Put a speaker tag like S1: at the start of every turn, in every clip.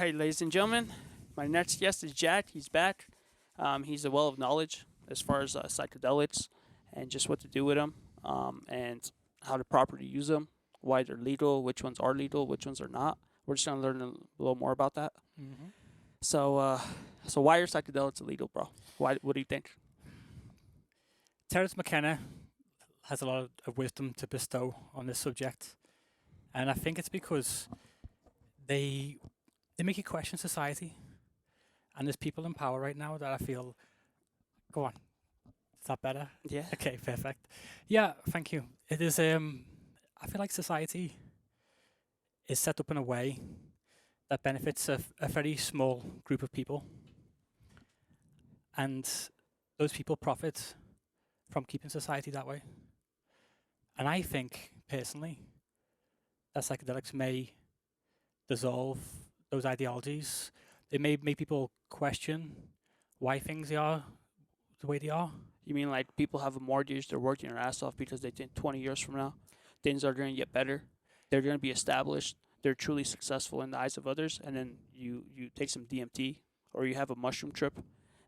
S1: right, ladies and gentlemen, my next guest is Jack. He's back. He's a well of knowledge as far as psychedelics and just what to do with them, and how to properly use them, why they're legal, which ones are legal, which ones are not. We're just gonna learn a little more about that.
S2: Hmm.
S1: So, so why are psychedelics illegal, bro? Why? What do you think?
S2: Terence McKenna has a lot of wisdom to bestow on this subject, and I think it's because they they make you question society. And there's people in power right now that I feel. Go on, is that better?
S1: Yeah.
S2: Okay, perfect. Yeah, thank you. It is. I feel like society is set up in a way that benefits a very small group of people, and those people profit from keeping society that way. And I think personally that psychedelics may dissolve those ideologies. They may make people question why things are the way they are.
S1: You mean like people have a mortgage, they're working their ass off because they think 20 years from now things are going to get better, they're going to be established, they're truly successful in the eyes of others, and then you take some DMT or you have a mushroom trip,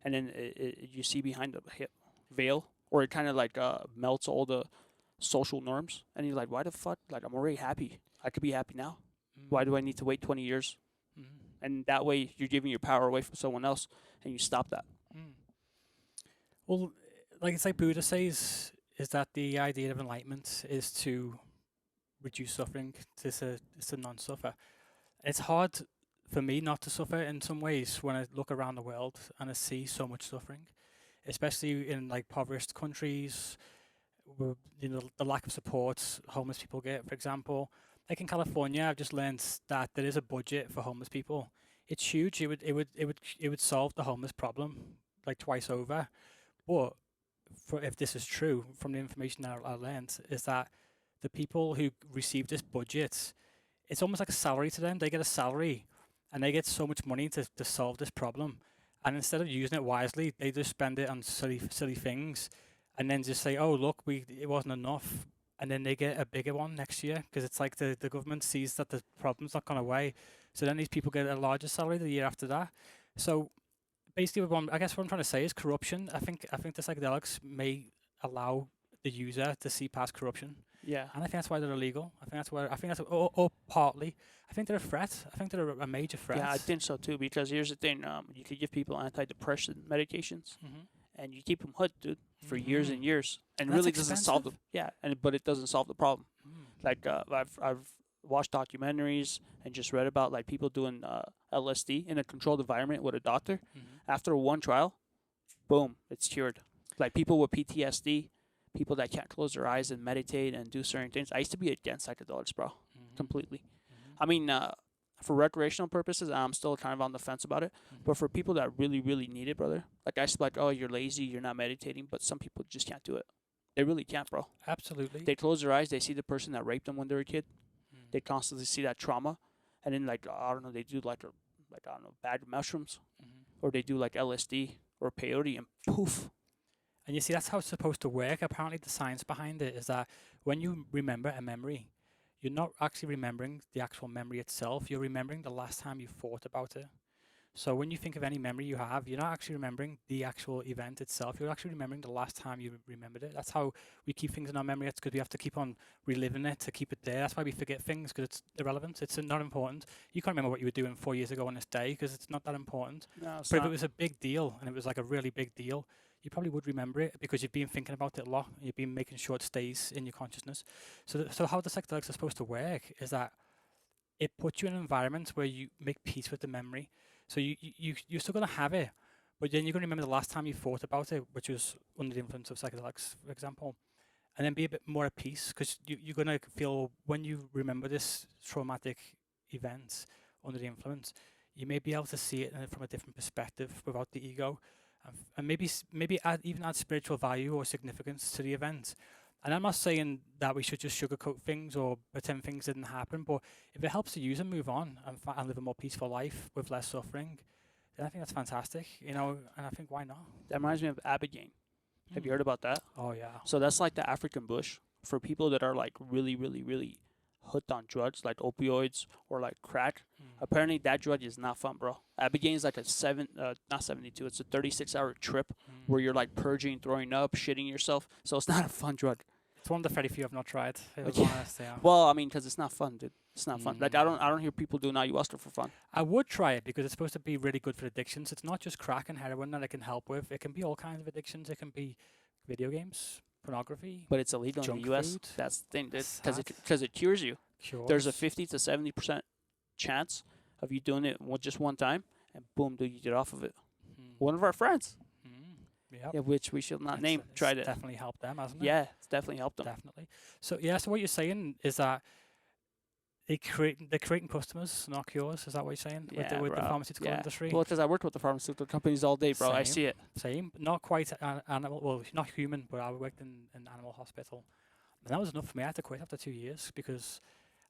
S1: and then you see behind the veil, or it kind of like melts all the social norms, and you're like, why the fuck? Like, I'm already happy. I could be happy now. Why do I need to wait 20 years?
S2: Mm.
S1: And that way you're giving your power away from someone else, and you stop that.
S2: Mm. Well, like it's like Buddha says, is that the idea of enlightenment is to reduce suffering, to non-suffer. It's hard for me not to suffer in some ways when I look around the world and I see so much suffering, especially in like impoverished countries, where, the lack of support homeless people get, for example. Like in California, I've just learned that there is a budget for homeless people. It's huge. It would solve the homeless problem like twice over. But if this is true, from the information that I learned, is that the people who receive this budget, it's almost like a salary to them. They get a salary, and they get so much money to solve this problem. And instead of using it wisely, they just spend it on silly things, and then just say, "Oh, look, it wasn't enough," and then they get a bigger one next year because it's like the government sees that the problem's not gone away, so then these people get a larger salary the year after that. So basically, I guess what I'm trying to say is corruption. I think the psychedelics may allow the user to see past corruption,
S1: Yeah.
S2: and I think that's why they're illegal. Or partly, I think they're a threat. I think they're a major threat.
S1: Yeah, I think so too. Because here's the thing: you could give people antidepressant medications,
S2: Hmm.
S1: and you keep them hooked, dude, for years
S2: Hmm.
S1: and years, and
S2: That's
S1: really doesn't solve the
S2: expensive.
S1: but it doesn't solve the problem.
S2: Mm.
S1: Like I've watched documentaries and just read about like people doing LSD in a controlled environment with a doctor.
S2: Mhm.
S1: After one trial, boom, it's cured. Like people with PTSD, people that can't close their eyes and meditate and do certain things. I used to be against psychedelics, bro,
S2: Mhm.
S1: completely.
S2: Mhm.
S1: I mean, for recreational purposes, I'm still kind of on the fence about it. But for people that really, really need it, brother, like I said, like, oh, you're lazy, you're not meditating, but some people just can't do it. They really can't, bro.
S2: Absolutely.
S1: They close their eyes, they see the person that raped them when they were a kid.
S2: Mm.
S1: They constantly see that trauma, and then like I don't know, they do like I don't know, bag of mushrooms,
S2: Mhm.
S1: or they do like LSD or peyote, and poof.
S2: And you see, that's how it's supposed to work. Apparently, the science behind it is that when you remember a memory, you're not actually remembering the actual memory itself. You're remembering the last time you thought about it. So when you think of any memory you have, you're not actually remembering the actual event itself. You're actually remembering the last time you remembered it. That's how we keep things in our memory. It's because we have to keep on reliving it to keep it there. That's why we forget things, because it's irrelevant. It's not important. You can't remember what you were doing 4 years ago on this day because it's not that important.
S1: No, it's
S2: But if it
S1: not.
S2: was a big deal and it was like a really big deal, you probably would remember it because you've been thinking about it a lot. You've been making sure it stays in your consciousness. So how the psychedelics are supposed to work is that it puts you in an environment where you make peace with the memory. So you're still going to have it, but then you're going to remember the last time you thought about it, which was under the influence of psychedelics, for example, and then be a bit more at peace because you're going to feel when you remember this traumatic event under the influence, you may be able to see it from a different perspective without the ego, and maybe even add spiritual value or significance to the event. And I'm not saying that we should just sugarcoat things or pretend things didn't happen, but if it helps the user move on and live a more peaceful life with less suffering, then I think that's fantastic, and I think why not?
S1: That reminds me of Abigail. Have you
S2: Mm.
S1: heard about that?
S2: Oh, yeah.
S1: So that's like the African bush for people that are like really, really, really hooked on drugs like opioids or like crack.
S2: Mm.
S1: Apparently, that drug is not fun, bro. Abigail is like not 72. It's a 36-hour trip where
S2: Mm.
S1: you're like purging, throwing up, shitting yourself. So it's not a fun drug.
S2: It's one of the very few I've not tried. If I'm
S1: Yeah.
S2: honest, yeah.
S1: Well, I mean, because it's not fun, dude. It's not fun. Like I
S2: Mm.
S1: don't hear people doing ayahuasca for fun.
S2: I would try it because it's supposed to be really good for addictions. It's not just crack and heroin that it can help with. It can be all kinds of addictions. It can be video games, pornography,
S1: But it's illegal in
S2: junk
S1: the U.S.
S2: food.
S1: That's the thing, dude.
S2: That's
S1: Because it cures you. There's a
S2: cures.
S1: 50 to 70% chance of you doing it just one time, and boom, dude, you get off of it.
S2: Mm.
S1: One of our friends,
S2: Yep.
S1: yeah, which we shall not
S2: It's-
S1: name,
S2: it's
S1: tried it.
S2: definitely helped them, hasn't it?
S1: Yeah, it's definitely helped them.
S2: Definitely. So yeah, so what you're saying is that they're creating customers, not cures. Is that what you're saying?
S1: Yeah,
S2: with the
S1: bro.
S2: pharmaceutical
S1: Yeah.
S2: industry.
S1: Well, because I worked with the pharmaceutical companies all day, bro. I
S2: Same.
S1: see it.
S2: Same. Not quite animal. Well, not human, but I worked in an animal hospital, and that was enough for me. I had to quit after 2 years because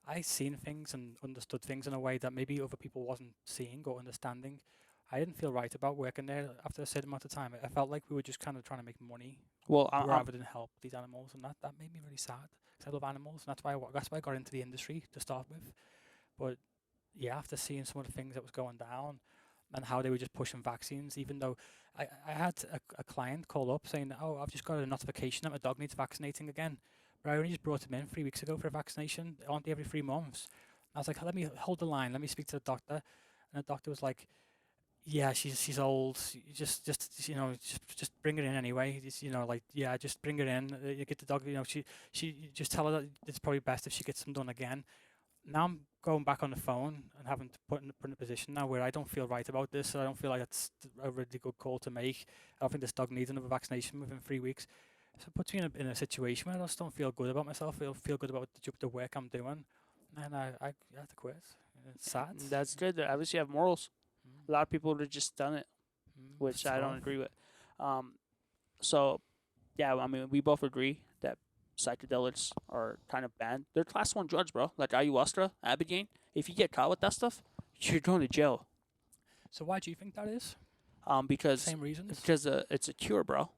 S2: I seen things and understood things in a way that maybe other people wasn't seeing or understanding. I didn't feel right about working there after a certain amount of time. I felt like we were just kind of trying to make money
S1: Well,
S2: rather than help these animals, and that made me really sad because I love animals, and that's why I got into the industry to start with. But yeah, after seeing some of the things that was going down and how they were just pushing vaccines, even though I had a client call up saying, "Oh, I've just got a notification that my dog needs vaccinating again," but I only just brought him in 3 weeks ago for a vaccination. Aren't they every 3 months? I was like, "Let me hold the line. Let me speak to the doctor," and the doctor was like, yeah, she's old. Just bring her in anyway. Just bring her in. You get the dog. She just tell her that it's probably best if she gets them done again. Now I'm going back on the phone and having to put in a position now where I don't feel right about this. I don't feel like it's a really good call to make. I don't think this dog needs another vaccination within 3 weeks. So it puts me in a situation where I just don't feel good about myself. I don't feel good about the work I'm doing, and I had to quit. It's sad.
S1: that's good. At least you have morals.
S2: Mm.
S1: A lot of people would have just done it, which
S2: It's
S1: I don't
S2: tough.
S1: agree with. So, yeah, I mean, we both agree that psychedelics are kind of banned. They're class 1 drugs, bro. Like ayahuasca, Abigail. If you get caught with that stuff, you're going to jail.
S2: So why do you think that is?
S1: Because
S2: Same reasons.
S1: it's a cure, bro.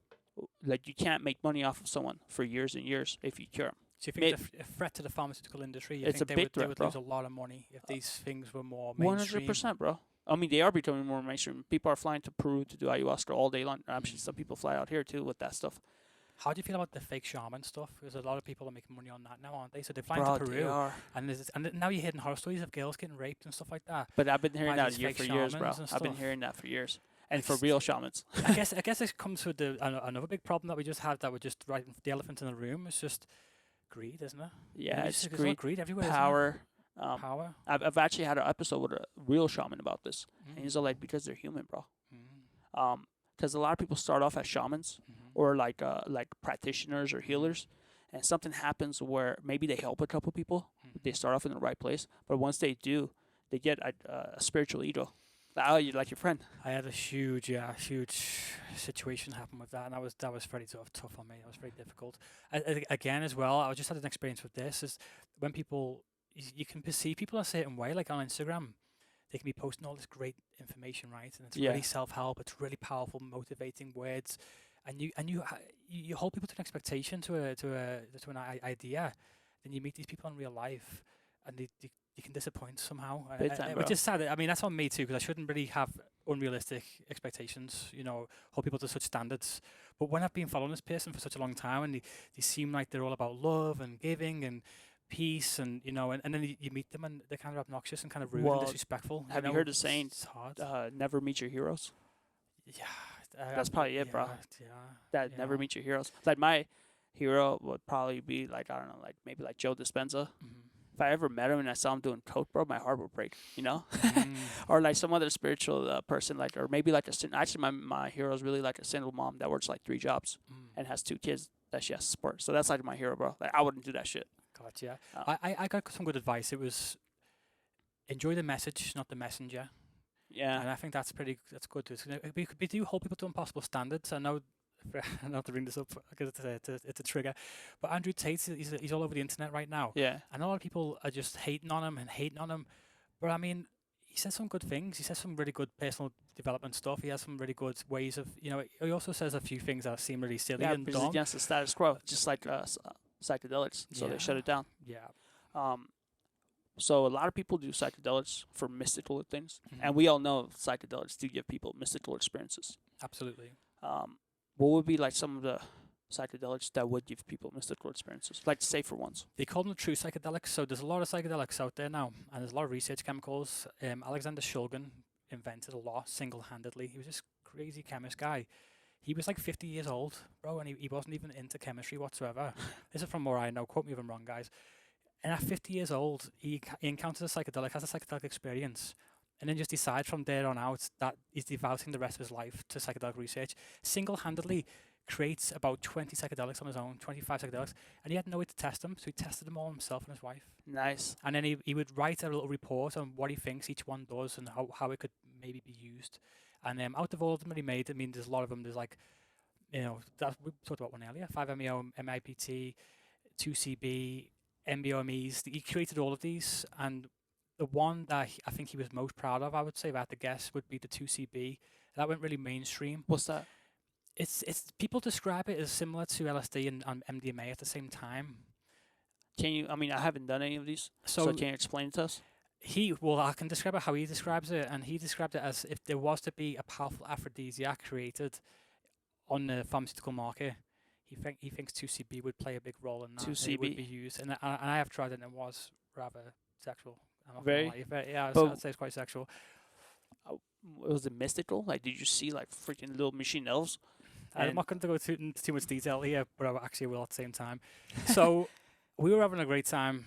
S1: Like you can't make money off of someone for years and years if you cure 'em.
S2: So you think it's a threat to the pharmaceutical industry? You
S1: It's
S2: think
S1: a big
S2: they
S1: threat,
S2: would
S1: bro.
S2: lose a lot of money if these things were more mainstream?
S1: 100%, bro. I mean, they are becoming more mainstream. People are flying to Peru to do ayahuasca all day long. I'm sure some people fly out here too with that stuff.
S2: How do you feel about the fake shaman stuff? Because a lot of people are making money on that now, aren't they? So they fly
S1: Bro,
S2: to
S1: they
S2: Peru,
S1: are.
S2: and now you're hearing horror stories of girls getting raped and stuff like that.
S1: But I've been hearing
S2: By
S1: that
S2: these
S1: year
S2: fake
S1: for years, bro.
S2: shamans and
S1: I've been
S2: stuff.
S1: hearing that for years. And for
S2: It's-
S1: real shamans.
S2: I guess it comes with another big problem that we just had that we're just right the elephant in the room. It's just greed, isn't it?
S1: Yeah, it's
S2: a lot
S1: greed,
S2: of greed everywhere.
S1: power.
S2: Power.
S1: I've actually had an episode with a real shaman about this.
S2: Mm.
S1: And he's all like, because they're human, bro.
S2: Mm.
S1: Because a lot of people start off as shamans
S2: Mhm.
S1: or like practitioners or healers, and something happens where maybe they help a couple people. They
S2: Mhm.
S1: start off in the right place, but once they do, they get a spiritual ego. Like your friend.
S2: I had a huge situation happen with that, and that was very tough on me. That was very difficult. Again, as well, I just had an experience with this. Is when you can perceive people a certain way, like on Instagram, they can be posting all this great information, right? And it's
S1: Yeah.
S2: really self-help. It's really powerful, motivating words, and you hold people to an expectation, to an idea. Then you meet these people in real life, and you can disappoint somehow,
S1: Big time,
S2: which
S1: bro.
S2: is sad. I mean, that's on me too, because I shouldn't really have unrealistic expectations. Hold people to such standards. But when I've been following this person for such a long time, and they seem like they're all about love and giving and peace, and and then you meet them and they're kind of obnoxious and kind of rude
S1: Well,
S2: and disrespectful.
S1: have you heard the saying,
S2: It's hard.
S1: never meet your heroes?
S2: Yeah,
S1: That's probably it, bro.
S2: Yeah,
S1: That
S2: you
S1: never
S2: know.
S1: meet your heroes. Like my hero would probably be like, I don't know, like maybe like Joe Dispenza.
S2: Mhm.
S1: If I ever met him and I saw him doing coke, bro, my heart would break,
S2: Mm.
S1: Or like some other spiritual person, like, or maybe like actually my hero is really like a single mom that works like 3 jobs
S2: Mm.
S1: and has 2 kids that she has to support. So that's like my hero, bro. Like I wouldn't do that shit.
S2: Gotcha.
S1: Oh.
S2: I got some good advice. It was enjoy the message, not the messenger.
S1: Yeah.
S2: And I think that's good. We do hold people to impossible standards. I know, not to bring this up because it's a trigger, but Andrew Tate, he's all over the internet right now.
S1: Yeah.
S2: And a lot of people are just hating on him. But I mean, he says some good things. He says some really good personal development stuff. He has some really good ways of, he also says a few things that seem really silly
S1: Yeah,
S2: and
S1: because it's
S2: dumb.
S1: against the status quo, just like psychedelics. So
S2: Yeah.
S1: they shut it down.
S2: Yeah.
S1: So a lot of people do psychedelics for mystical things, and
S2: Mhm.
S1: we all know psychedelics do give people mystical experiences.
S2: Absolutely.
S1: Um, what would be like some of the psychedelics that would give people mystical experiences, like safer ones?
S2: They call them true psychedelics. So there's a lot of psychedelics out there now, and there's a lot of research chemicals. Alexander Shulgin invented a lot single-handedly. He was this crazy chemist guy. He was like 50 years old, bro, and he wasn't even into chemistry whatsoever. This is from where I know. Quote me if I'm wrong, guys. And at 50 years old, he encounters a psychedelic, has a psychedelic experience, and then just decides from there on out that he's devoting the rest of his life to psychedelic research. Single-handedly creates about 20 psychedelics on his own, 25 psychedelics, and he had no way to test them, so he tested them all himself and his wife.
S1: Nice.
S2: And then he would write a little report on what he thinks each one does and how it could maybe be used. And out of all of them that he made, I mean, there's a lot of them. There's like, we talked about one earlier, 5-MeO, MIPT, 2CB, MBOMEs. He created all of these, and the one that I think he was most proud of, I would say, if I had to guess, would be the 2CB. That went really mainstream.
S1: What's that?
S2: It's people describe it as similar to LSD and MDMA at the same time.
S1: Can you? I mean, I haven't done any of these, so
S2: So
S1: can you explain it to us?
S2: I can describe it how he describes it, and he described it as if there was to be a powerful aphrodisiac created on the pharmaceutical market. He thinks 2CB would play a big role in that. And it would be
S1: 2CB.
S2: used, and I have tried it, and it was rather sexual. I'm not gonna
S1: Very.
S2: lie. Yeah,
S1: But
S2: I'd say it's quite sexual.
S1: was it mystical? Like, did you see like freaking little machine elves?
S2: I'm
S1: And
S2: not going to go into too much detail here, but I actually will at the same time. So we were having a great time,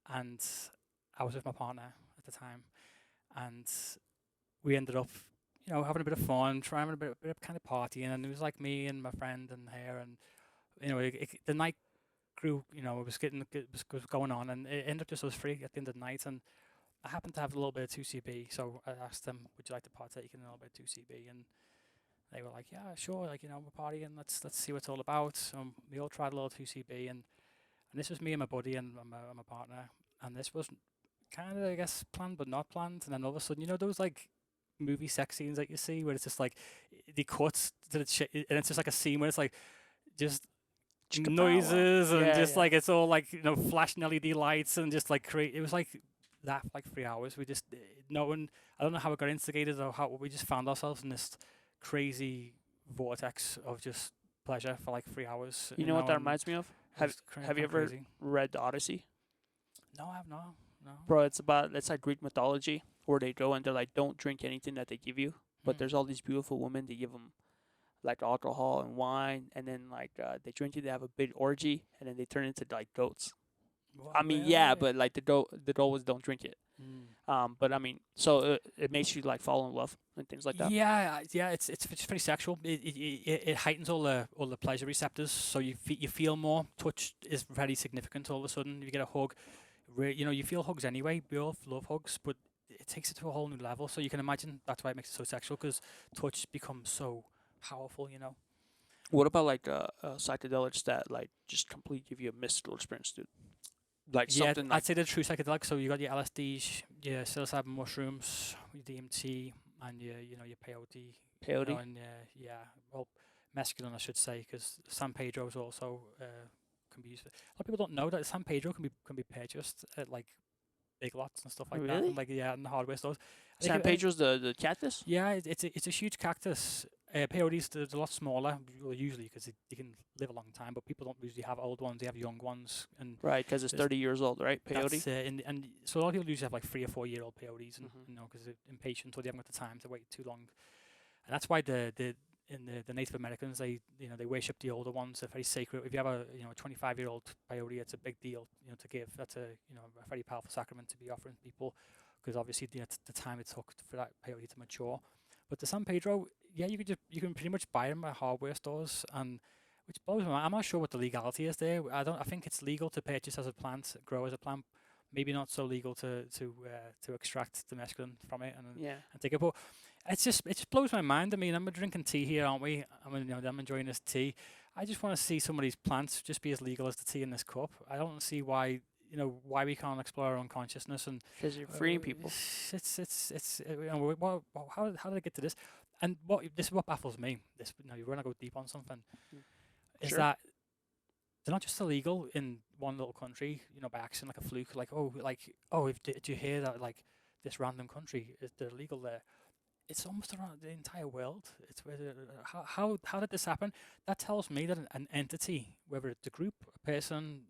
S2: and I was with my partner at the time, and we ended up, having a bit of fun, trying a bit of kind of partying, and it was like me and my friend and her, and the night grew, it was going on, and it ended up just us three at the end of the night, and I happened to have a little bit of 2CB, so I asked them, would you like to partake in a little bit of 2CB, and they were like, yeah, sure, like, we're partying, let's see what it's all about. So we all tried a little 2CB, and this was me and my buddy and my partner, and this was kind of, I guess, planned but not planned, and then all of a sudden, those like movie sex scenes that you see where it's just like the cuts to the and it's just like a scene where it's like just
S1: Chicka-pow-wow.
S2: noises and
S1: Yeah,
S2: just
S1: yeah.
S2: like it's all like flashing LED lights and just like it was like that for like 3 hours. We just no one, I don't know how it got instigated or how we just found ourselves in this crazy vortex of just pleasure for like 3 hours.
S1: You know what that
S2: and
S1: reminds me of?
S2: it
S1: Have
S2: was
S1: Have you
S2: kinda
S1: ever
S2: crazy.
S1: read the Odyssey?
S2: No, I have no.
S1: Bro, it's like Greek mythology where they go and they're like, don't drink anything that they give you. But
S2: Mm.
S1: there's all these beautiful women. They give them like alcohol and wine, and then like they drink it. They have a big orgy, and then they turn into like goats.
S2: What,
S1: I mean, yeah,
S2: really?
S1: but like the goats don't drink it.
S2: Mm.
S1: But I mean, so it makes you like fall in love and things like that.
S2: Yeah. It's very sexual. It heightens all the pleasure receptors, so you feel more. Touch is very significant. All of a sudden, you get a hug. You feel hugs anyway. We all love hugs, but it takes it to a whole new level. So you can imagine that's why it makes it so sexual, because touch becomes so powerful.
S1: What about like psychedelics that like just completely give you a mystical experience, dude? Like
S2: Yeah,
S1: something like
S2: I'd say the true psychedelic. So you got your LSDs, your psilocybin mushrooms, your DMT, and your peyote.
S1: peyote.
S2: And well, mescaline, I should say, because San Pedro is also can be used. A lot of people don't know that San Pedro can be purchased at like Big Lots and stuff like that,
S1: Really?
S2: and like in the hardware stores.
S1: San Pedro's the cactus.
S2: Yeah, it's a huge cactus. Peyotes, there's a lot smaller, usually because they can live a long time, but people don't usually have old ones; they have young ones, and
S1: Right, because it's
S2: There's-
S1: 30 years old, right? Peyote.
S2: that's and so a lot of people usually have like 3 or 4 year old peyotes, and
S1: Mhm.
S2: because they're impatient or they haven't got the time to wait too long, and that's why the Native Americans, they worship the older ones. They're very sacred. If you have a 25-year-old peyote, it's a big deal to give. That's a very powerful sacrament to be offering people, because obviously it's the time it took for that peyote to mature. But the San Pedro, yeah, you can pretty much buy them at hardware stores, and which blows my mind. I'm not sure what the legality is there. I think it's legal to purchase as a plant, grow as a plant. Maybe not so legal to extract the mescaline from it
S1: Yeah.
S2: and take it. But it just blows my mind. I mean, I'm drinking tea here, aren't we? I'm enjoying this tea. I just want to see some of these plants just be as legal as the tea in this cup. I don't see why we can't explore our own consciousness and
S1: Because you're freeing people.
S2: how did I get to this? And this is what baffles me. This, you want to go deep on something, is
S1: Sure.
S2: that they're not just illegal in one little country, by accident, like a fluke, like, if did you hear that, like, this random country they're illegal there? It's almost around the entire world. It's where how did this happen? That tells me that an entity, whether it's a group, a person,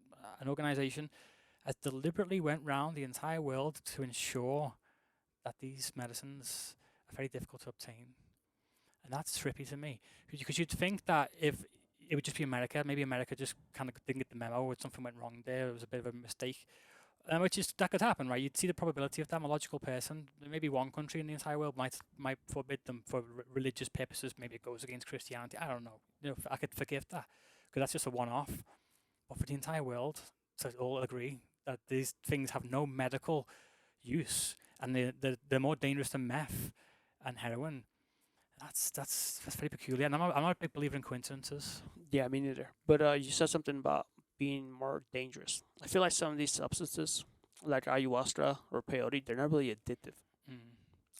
S2: an organization, has deliberately went round the entire world to ensure that these medicines are very difficult to obtain. And that's trippy to me, because you'd think that if it would just be America, maybe America just kind of didn't get the memo, or something went wrong there, it was a bit of a mistake, which is that could happen, right? You'd see the probability of that. I'm a logical person. Maybe one country in the entire world might forbid them for religious purposes. Maybe it goes against Christianity. I don't know. I could forgive that because that's just a one-off. But for the entire world to all agree that these things have no medical use and they're more dangerous than meth and heroin. That's very peculiar. And I'm not a big believer in coincidences.
S1: Yeah, me neither. But you said something about being more dangerous. I feel like some of these substances, like ayahuasca or peyote, they're not really addictive.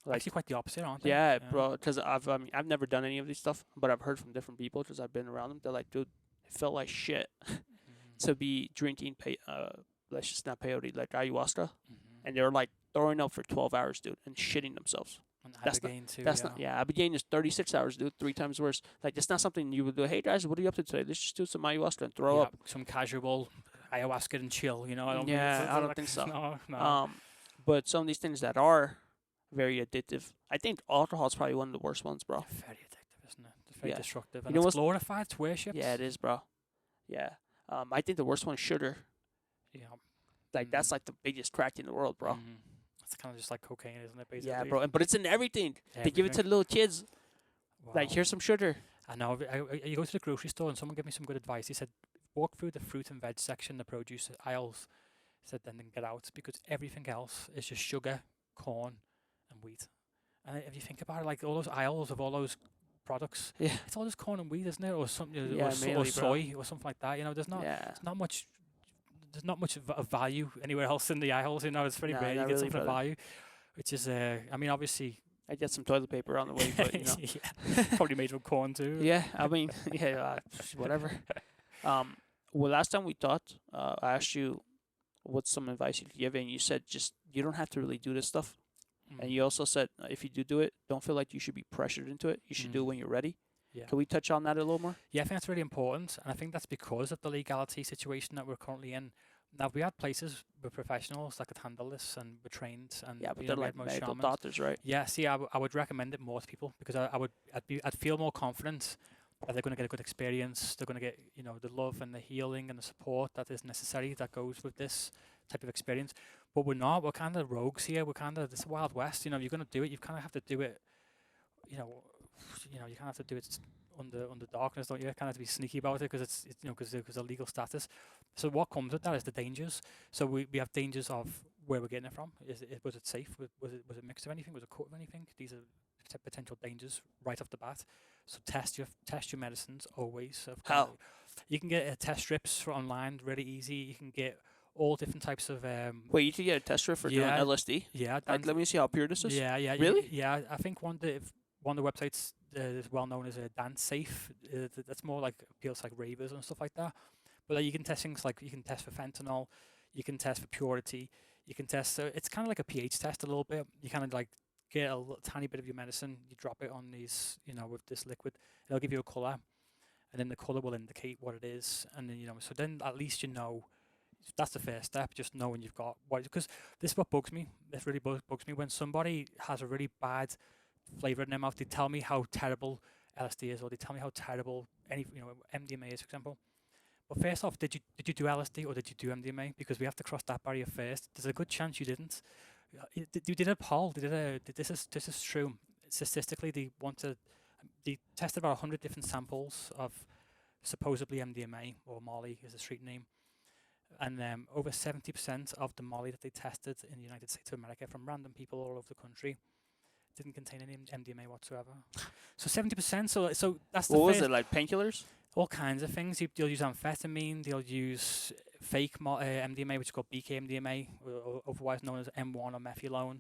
S1: Like,
S2: actually, quite the opposite, aren't they?
S1: yeah, bro. Because I've never done any of these stuff, but I've heard from different people because I've been around them. They're like, dude, it felt like shit to be drinking let's just not peyote, like ayahuasca, and they're like throwing up for 12 hours, dude, and shitting themselves.
S2: And
S1: That's
S2: Ibogaine too.
S1: That's not, yeah, Ibogaine is 36 hours, dude, 3 times worse. Like, it's not something you would do. Hey, guys, what are you up to today? Let's just do some ayahuasca and throw up.
S2: some casual ayahuasca and chill. I don't.
S1: I don't think so.
S2: No.
S1: But some of these things that are very addictive, I think alcohol is probably one of the worst ones, bro.
S2: Very addictive, isn't it? It's very
S1: Yeah.
S2: destructive.
S1: You
S2: And
S1: know
S2: it's
S1: what's-
S2: glorified. It's worshipped.
S1: Yeah, it is, bro. Yeah. I think the worst one is sugar.
S2: Yeah.
S1: Like, that's like the biggest crack in the world, bro.
S2: It's kind of just like cocaine, isn't it? Basically.
S1: Yeah, bro. But it's in everything. They give it to the little kids. Like, here's some sugar.
S2: I know. You go to the grocery store and someone gave me some good advice. He said, walk through the fruit and veg section, the produce aisles. He said, then get out because everything else is just sugar, corn, and wheat. And if you think about it, like all those aisles of all those products,
S1: Yeah.
S2: it's all just corn and wheat, isn't it? Or something,
S1: Yeah,
S2: or
S1: mainly,
S2: soy, or something like that. There's not.
S1: Yeah.
S2: It's not much. There's not much of value anywhere else in the aisles. It's very
S1: Nah,
S2: rare you
S1: not
S2: get
S1: really,
S2: something of
S1: brother.
S2: value, which is. I mean, obviously.
S1: I get some toilet paper on the way, but,
S2: yeah, probably made from corn too.
S1: Yeah, I mean, yeah, whatever. Well, last time we talked, I asked you what's some advice you could give, and you said just you don't have to really do this stuff. And you also said if you do it, don't feel like you should be pressured into it. You should do it when you're ready.
S2: Yeah.
S1: Can we touch on that a little more?
S2: Yeah, I think that's really important, and I think that's because of the legality situation that we're currently in. Now, we had places with professionals that could handle this and were trained, and
S1: Yeah, but
S2: we
S1: they're
S2: had
S1: like
S2: most
S1: medical
S2: shamans.
S1: doctors, right?
S2: Yeah, see, I would recommend it more to people because I'd feel more confident that they're going to get a good experience. They're going to get the love and the healing and the support that is necessary that goes with this type of experience. But we're not. We're kind of rogues here. We're kind of this Wild West. You're going to do it. You kind of have to do it. You kind of have to do it under darkness, don't you? Kind of have to be sneaky about it because it's because of legal status. So what comes with that is the dangers. So we have dangers of where we're getting it from. Was it safe? Was it mixed of anything? Was it cut of anything? These are potential dangers right off the bat. So test your medicines always.
S1: How?
S2: You can get test strips for online really easy. You can get all different types of.
S1: Wait, you could get a test strip for doing LSD?
S2: Yeah.
S1: Like, let me see how pure this is.
S2: Yeah.
S1: Really?
S2: Yeah, I think one of the websites is well known as a Dance Safe. That's more like appeals like ravers and stuff like that. But you can test things like you can test for fentanyl, you can test for purity, you can test. So it's kind of like a pH test a little bit. You kind of like get a tiny bit of your medicine, you drop it on these, with this liquid. It'll give you a color, and then the color will indicate what it is, and then so then at least that's the first step. Just knowing you've got what, because this is what bugs me. This really bugs me when somebody has a really bad flavor in their mouth. They tell me how terrible LSD is, or they tell me how terrible any MDMA is, for example. But first off, did you do LSD or did you do MDMA? Because we have to cross that barrier first. There's a good chance you didn't. You did a poll. This is true. Statistically, they tested about 100 different samples of supposedly MDMA, or Molly is the street name. And over 70% of the Molly that they tested in the United States of America from random people all over the country didn't contain any MDMA whatsoever. So 70%. So that's the
S1: What was
S2: first,
S1: it, like painkillers?
S2: all kinds of things. They'll use amphetamine. They'll use fake MDMA, which is called BK-MDMA, or otherwise known as M1 or methylone.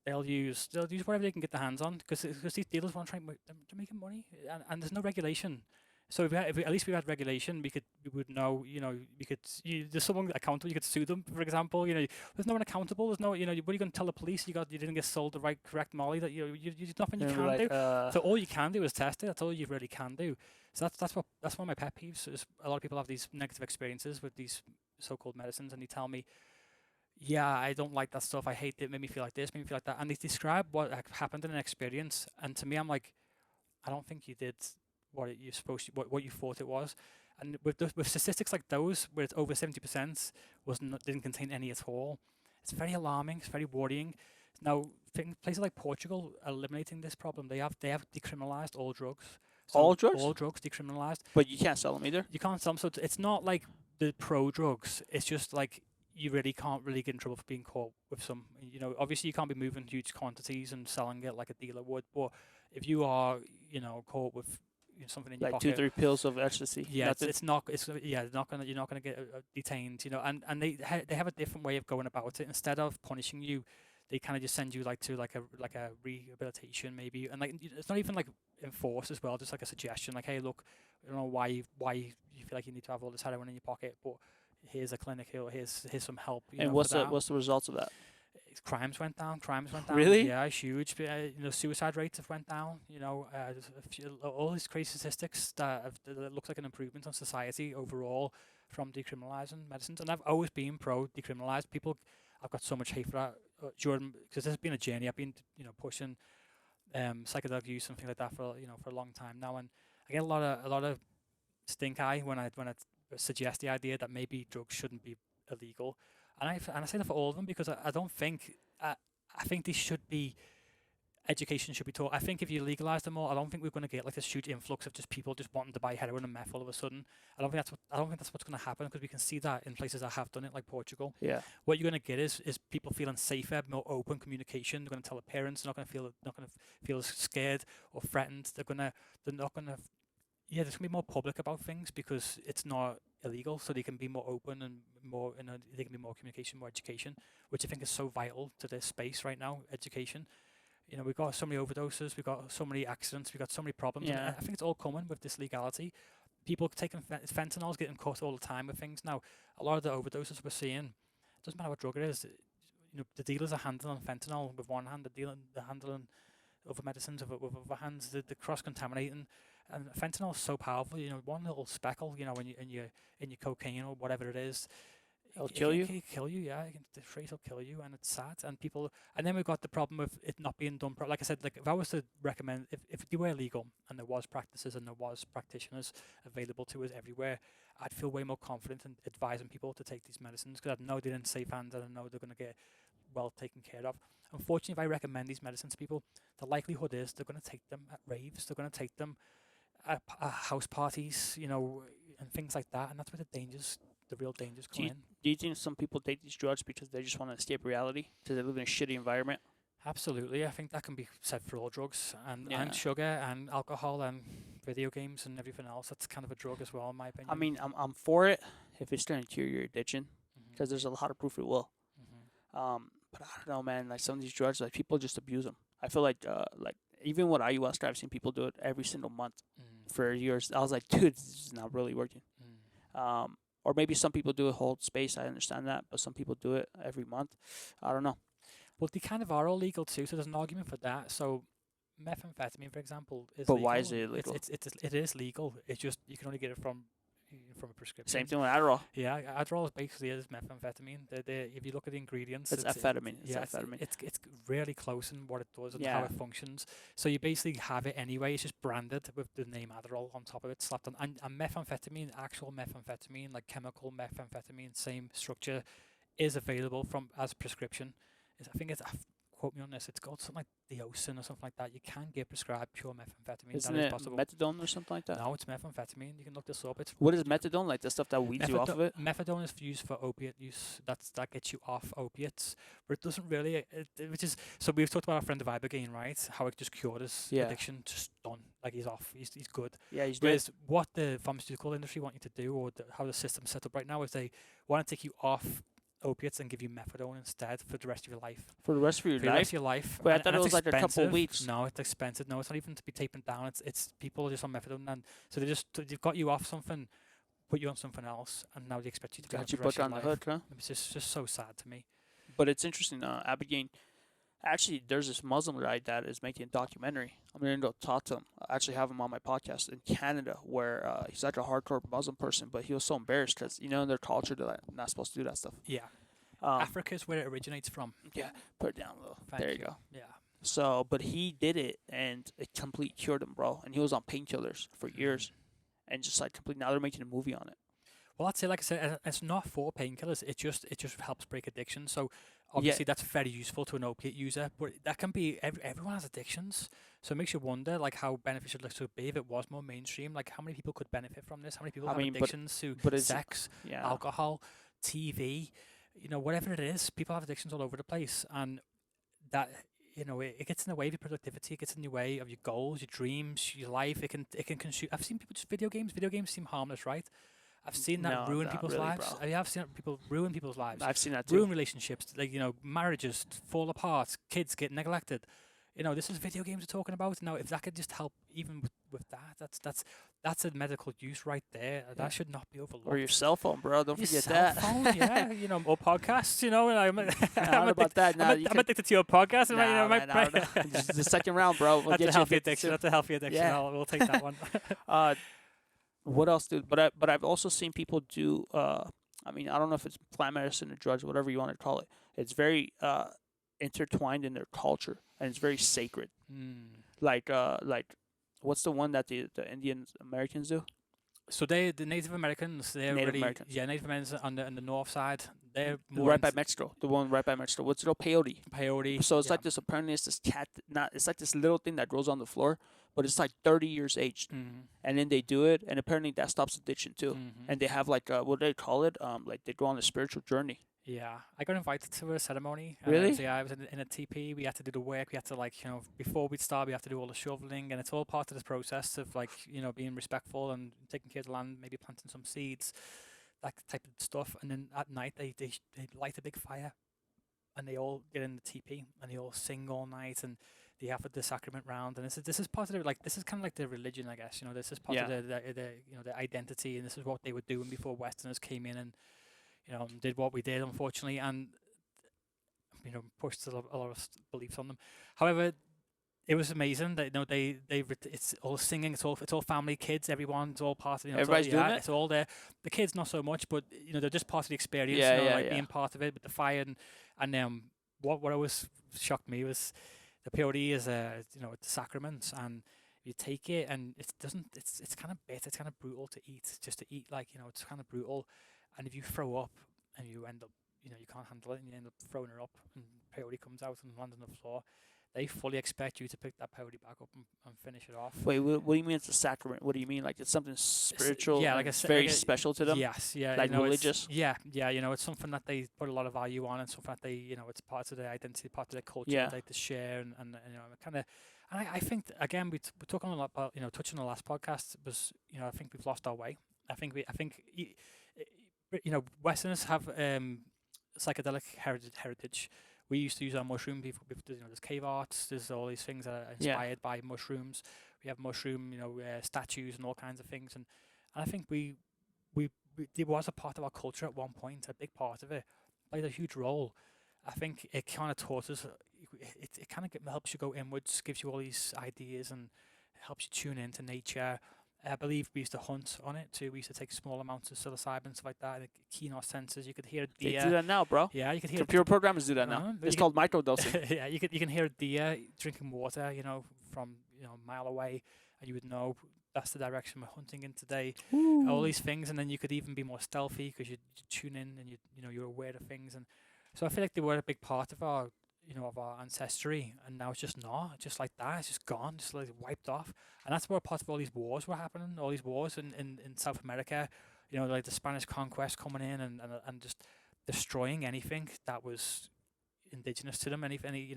S2: They'll use whatever they can get their hands on because these dealers want to try and they're making money, and there's no regulation. So if we, at least we had regulation, we would know, there's someone accountable. You could sue them, for example. There's no one accountable. There's no, what are you going to tell the police? You didn't get sold the correct Molly. That there's nothing you
S1: And
S2: can
S1: like,
S2: do. So all you can do is test it. That's all you really can do. So that's one of my pet peeves. Is a lot of people have these negative experiences with these so-called medicines, and they tell me, yeah, I don't like that stuff. I hate it. It made me feel like this, made me feel like that, and they describe what happened in an experience. And to me, I'm like, I don't think you did you're supposed to, what you thought it was. And with statistics like those, where it's over 70% didn't contain any at all, it's very alarming. It's very worrying. Now, places like Portugal are eliminating this problem. They have decriminalized all drugs. So
S1: all drugs?
S2: All drugs decriminalized.
S1: But you can't sell them either?
S2: You can't sell them. So it's not like the pro drugs. It's just like you really can't really get in trouble for being caught with some. Obviously you can't be moving huge quantities and selling it like a dealer would. But if you are, caught with something in your
S1: like
S2: pocket,
S1: 2-3 pills of ecstasy.
S2: yeah, it's not. You're not gonna get detained. And they have a different way of going about it. Instead of punishing you, they kind of just send you to a rehabilitation maybe, and it's not even like enforced as well. Just like a suggestion, like, hey, look, I don't know why you feel like you need to have all this heroin in your pocket, but here's a clinic here, here's some help.
S1: And what's the results of that?
S2: Crimes went down.
S1: Really?
S2: Yeah, huge. Suicide rates have went down. All these crazy statistics that looks like an improvement on society overall from decriminalizing medicines. And I've always been pro decriminalized. People, I've got so much hate for that. Jordan, because this has been a journey. I've been pushing psychedelic use and things like that for a long time now, and I get a lot of stink eye when I suggest the idea that maybe drugs shouldn't be illegal. And I say that for all of them because I don't think I think they should be, education should be taught. I think if you legalize them all, I don't think we're going to get like this huge influx of just people just wanting to buy heroin and meth all of a sudden. I don't think that's what's going to happen, because we can see that in places that have done it, like Portugal.
S1: Yeah.
S2: What you're going to get is people feeling safer, more open communication. They're going to tell their parents. They're not going to feel scared or threatened. They're not going to. Yeah, there's going to be more public about things because it's not illegal, so they can be more open and more, they can be more communication, more education, which I think is so vital to this space right now, education. We've got so many overdoses, we've got so many accidents, we've got so many problems.
S1: Yeah.
S2: And I think it's all coming with this legality. People taking fentanyl's getting caught all the time with things. Now, a lot of the overdoses we're seeing, it doesn't matter what drug it is, the dealers are handling fentanyl with one hand, they're handling other medicines with other hands, they're cross-contaminating. And fentanyl is so powerful. One little speckle, in your cocaine or whatever it is,
S1: It'll kill you.
S2: It can kill you, yeah. The trace will kill you, and it's sad. And then we've got the problem of it not being done. Like I said, like if I was to recommend, if they were legal and there was practices and there was practitioners available to us everywhere, I'd feel way more confident in advising people to take these medicines, because I know they're in safe hands and I know they're going to get well taken care of. Unfortunately, if I recommend these medicines to people, the likelihood is they're going to take them at raves. They're going to take them at house parties, and things like that, and that's where the real dangers come in.
S1: Do you think some people take these drugs because they just want to escape reality, because they live in a shitty environment?
S2: Absolutely, I think that can be said for all drugs, and
S1: Yeah.
S2: sugar and alcohol and video games and everything else. That's kind of a drug as well, in my opinion.
S1: I mean, I'm for it if it's going to cure your addiction, because there's a lot of proof it will. But I don't know, man. Like some of these drugs, like people just abuse them. I feel like even with ayahuasca, I've seen people do it every single month for years. I was like, dude, this is not really working. Or maybe some people do a whole space. I understand that, but some people do it every month. I don't know.
S2: Well, they kind of are all legal too, so there's an argument for that. So methamphetamine, for example, is
S1: But
S2: legal.
S1: why is it illegal?
S2: It is legal. It's just you can only get it from a prescription.
S1: Same thing with Adderall.
S2: Yeah, Adderall basically is methamphetamine. If you look at the ingredients,
S1: It's amphetamine.
S2: It's really close in what it does and
S1: Yeah.
S2: how it functions. So you basically have it anyway. It's just branded with the name Adderall on top of it, slapped on. And methamphetamine, actual methamphetamine, like chemical methamphetamine, same structure, is available as prescription. I think quote me on this, it's called something like deosin or something like that. You can get prescribed pure methamphetamine.
S1: Isn't
S2: that is
S1: it
S2: possible.
S1: methadone or something like that?
S2: No, it's methamphetamine. You can look this up.
S1: What is methadone? Like the stuff that weeds you off of it?
S2: Methadone is used for opiate use. That gets you off opiates, but it doesn't really. So we've talked about our friend of Ibogaine, right? How it just cured his addiction, just done. Like he's off. He's good.
S1: Yeah, he's
S2: Whereas what the pharmaceutical industry want you to do, or how the system's set up right now, is they want to take you off opiates and give you methadone instead for the rest of your life.
S1: For the rest of your
S2: For the rest
S1: life.
S2: of your life.
S1: But I
S2: and
S1: thought it
S2: it's
S1: was like a couple
S2: expensive.
S1: weeks.
S2: No, it's expensive. No, it's not even to be taken down. It's people are just on methadone, and so they've got you off something, put you on something else, and now they expect you to be on
S1: Got
S2: it
S1: you
S2: for the rest
S1: booked
S2: of
S1: on
S2: your
S1: the
S2: life.
S1: hook, huh?
S2: It's just so sad to me.
S1: But it's interesting. Abigail, actually, there's this Muslim guy that is making a documentary. I'm gonna go talk to him. I actually have him on my podcast in Canada, where he's like a hardcore Muslim person, but he was so embarrassed because in their culture they're like, not supposed to do that stuff.
S2: Yeah,
S1: Um,
S2: Africa's where it originates from.
S1: yeah, put it down a little.
S2: Thank
S1: There you go.
S2: Yeah.
S1: So, but he did it, and it completely cured him, bro. And he was on painkillers for years, and just like complete. Now they're making a movie on it.
S2: Well, I'd say, like I said, it's not for painkillers. It just helps break addiction. So obviously that's very useful to an opiate user, but that can be everyone has addictions. So it makes you wonder, like, how beneficial this would be if it was more mainstream. Like, how many people could benefit from this? How many people have addictions to sex, alcohol, TV, whatever it is. People have addictions all over the place, and that it gets in the way of your productivity. It gets in the way of your goals, your dreams, your life. It can consume. I've seen people just video games. Video games seem harmless, right? I've seen that ruin people's lives.
S1: Bro.
S2: I have seen people ruin people's lives.
S1: I've seen that too.
S2: Ruin relationships, like marriages fall apart, kids get neglected. This is video games we're talking about. Now, if that could just help, even with that, that's a medical use right there. Yeah. That should not be overlooked.
S1: Or your cell phone, bro. Don't
S2: your
S1: forget
S2: cell
S1: that.
S2: Phone, yeah, or podcasts. And I'm
S1: about that.
S2: I'm addicted to your podcast.
S1: The second round, bro.
S2: That's a healthy addiction. That's a healthy addiction.
S1: Yeah.
S2: We'll take that one.
S1: What else, dude? But I've also seen people do. I don't know if it's plant medicine or drugs, whatever you want to call it. It's very intertwined in their culture, and it's very sacred. Like what's the one that the Indian Americans do?
S2: So the Native Americans, Native Americans on the north side. They're more
S1: right by Mexico. The one right by Mexico. What's it called? Peyote.
S2: Peyote.
S1: So it's like this. Apparently, it's this cat. It's like this little thing that grows on the floor, but it's like 30 years aged. And then they do it, and apparently that stops addiction too. And they have like what do they call it? Like they go on a spiritual journey.
S2: Yeah, I got invited to a ceremony.
S1: Really?
S2: I was in a TP. We had to do the work. We had to before we'd start, we have to do all the shoveling, and it's all part of this process of being respectful and taking care of the land, maybe planting some seeds, that type of stuff. And then at night they light a big fire, and they all get in the TP and they all sing all night, and they have the sacrament round. And this is part of this is kind of like their religion, I guess. This is part of the identity, and this is what they were doing before Westerners came in and did what we did, unfortunately, and pushed a lot of beliefs on them. However, it was amazing that it's all singing, it's all family, kids, everyone's all part of
S1: everybody's doing it.
S2: It's all there. The kids not so much, but they're just part of the experience. Being part of it with the fire and what always shocked me was the peyote is it's the sacraments, and you take it and it's kind of bitter, it's kind of brutal to eat, just to eat it's kind of brutal. And if you throw up and you end up, you can't handle it and you end up throwing her up and peyote comes out and lands on the floor, they fully expect you to pick that peyote back up and finish it off.
S1: Wait, what do you mean it's a sacrament? What do you mean? Like it's something spiritual? It's very special to them?
S2: Yes, yeah.
S1: Like religious?
S2: It's something that they put a lot of value on, and something that they, it's part of their identity, part of their culture, like to share and kind of. And I think, again, we're talking a lot about, touching on the last podcast, was, I think we've lost our way. I think Westerners have psychedelic heritage. We used to use our mushroom. There's cave arts. There's all these things that are inspired by mushrooms. We have mushroom, statues and all kinds of things. And I think it was a part of our culture at one point. A big part of it played a huge role. I think it kind of taught us. It kind of helps you go inwards, gives you all these ideas, and helps you tune into nature. I believe we used to hunt on it too. We used to take small amounts of psilocybin and stuff like that, and keen our senses. You could hear a deer.
S1: They do that now, bro.
S2: Yeah, you could hear.
S1: Computer programmers do that now. It's called microdosing.
S2: Yeah, you can hear a deer drinking water, from a mile away, and you would know that's the direction we're hunting in today.
S1: Ooh.
S2: All these things, and then you could even be more stealthy because you tune in and you're aware of things, and so I feel like they were a big part of our of our ancestry, and now it's just not, just like that, it's just gone, just like wiped off. And that's where part of all these wars were happening, all these wars in South America, like the Spanish conquest coming in and just destroying anything that was indigenous to them, anything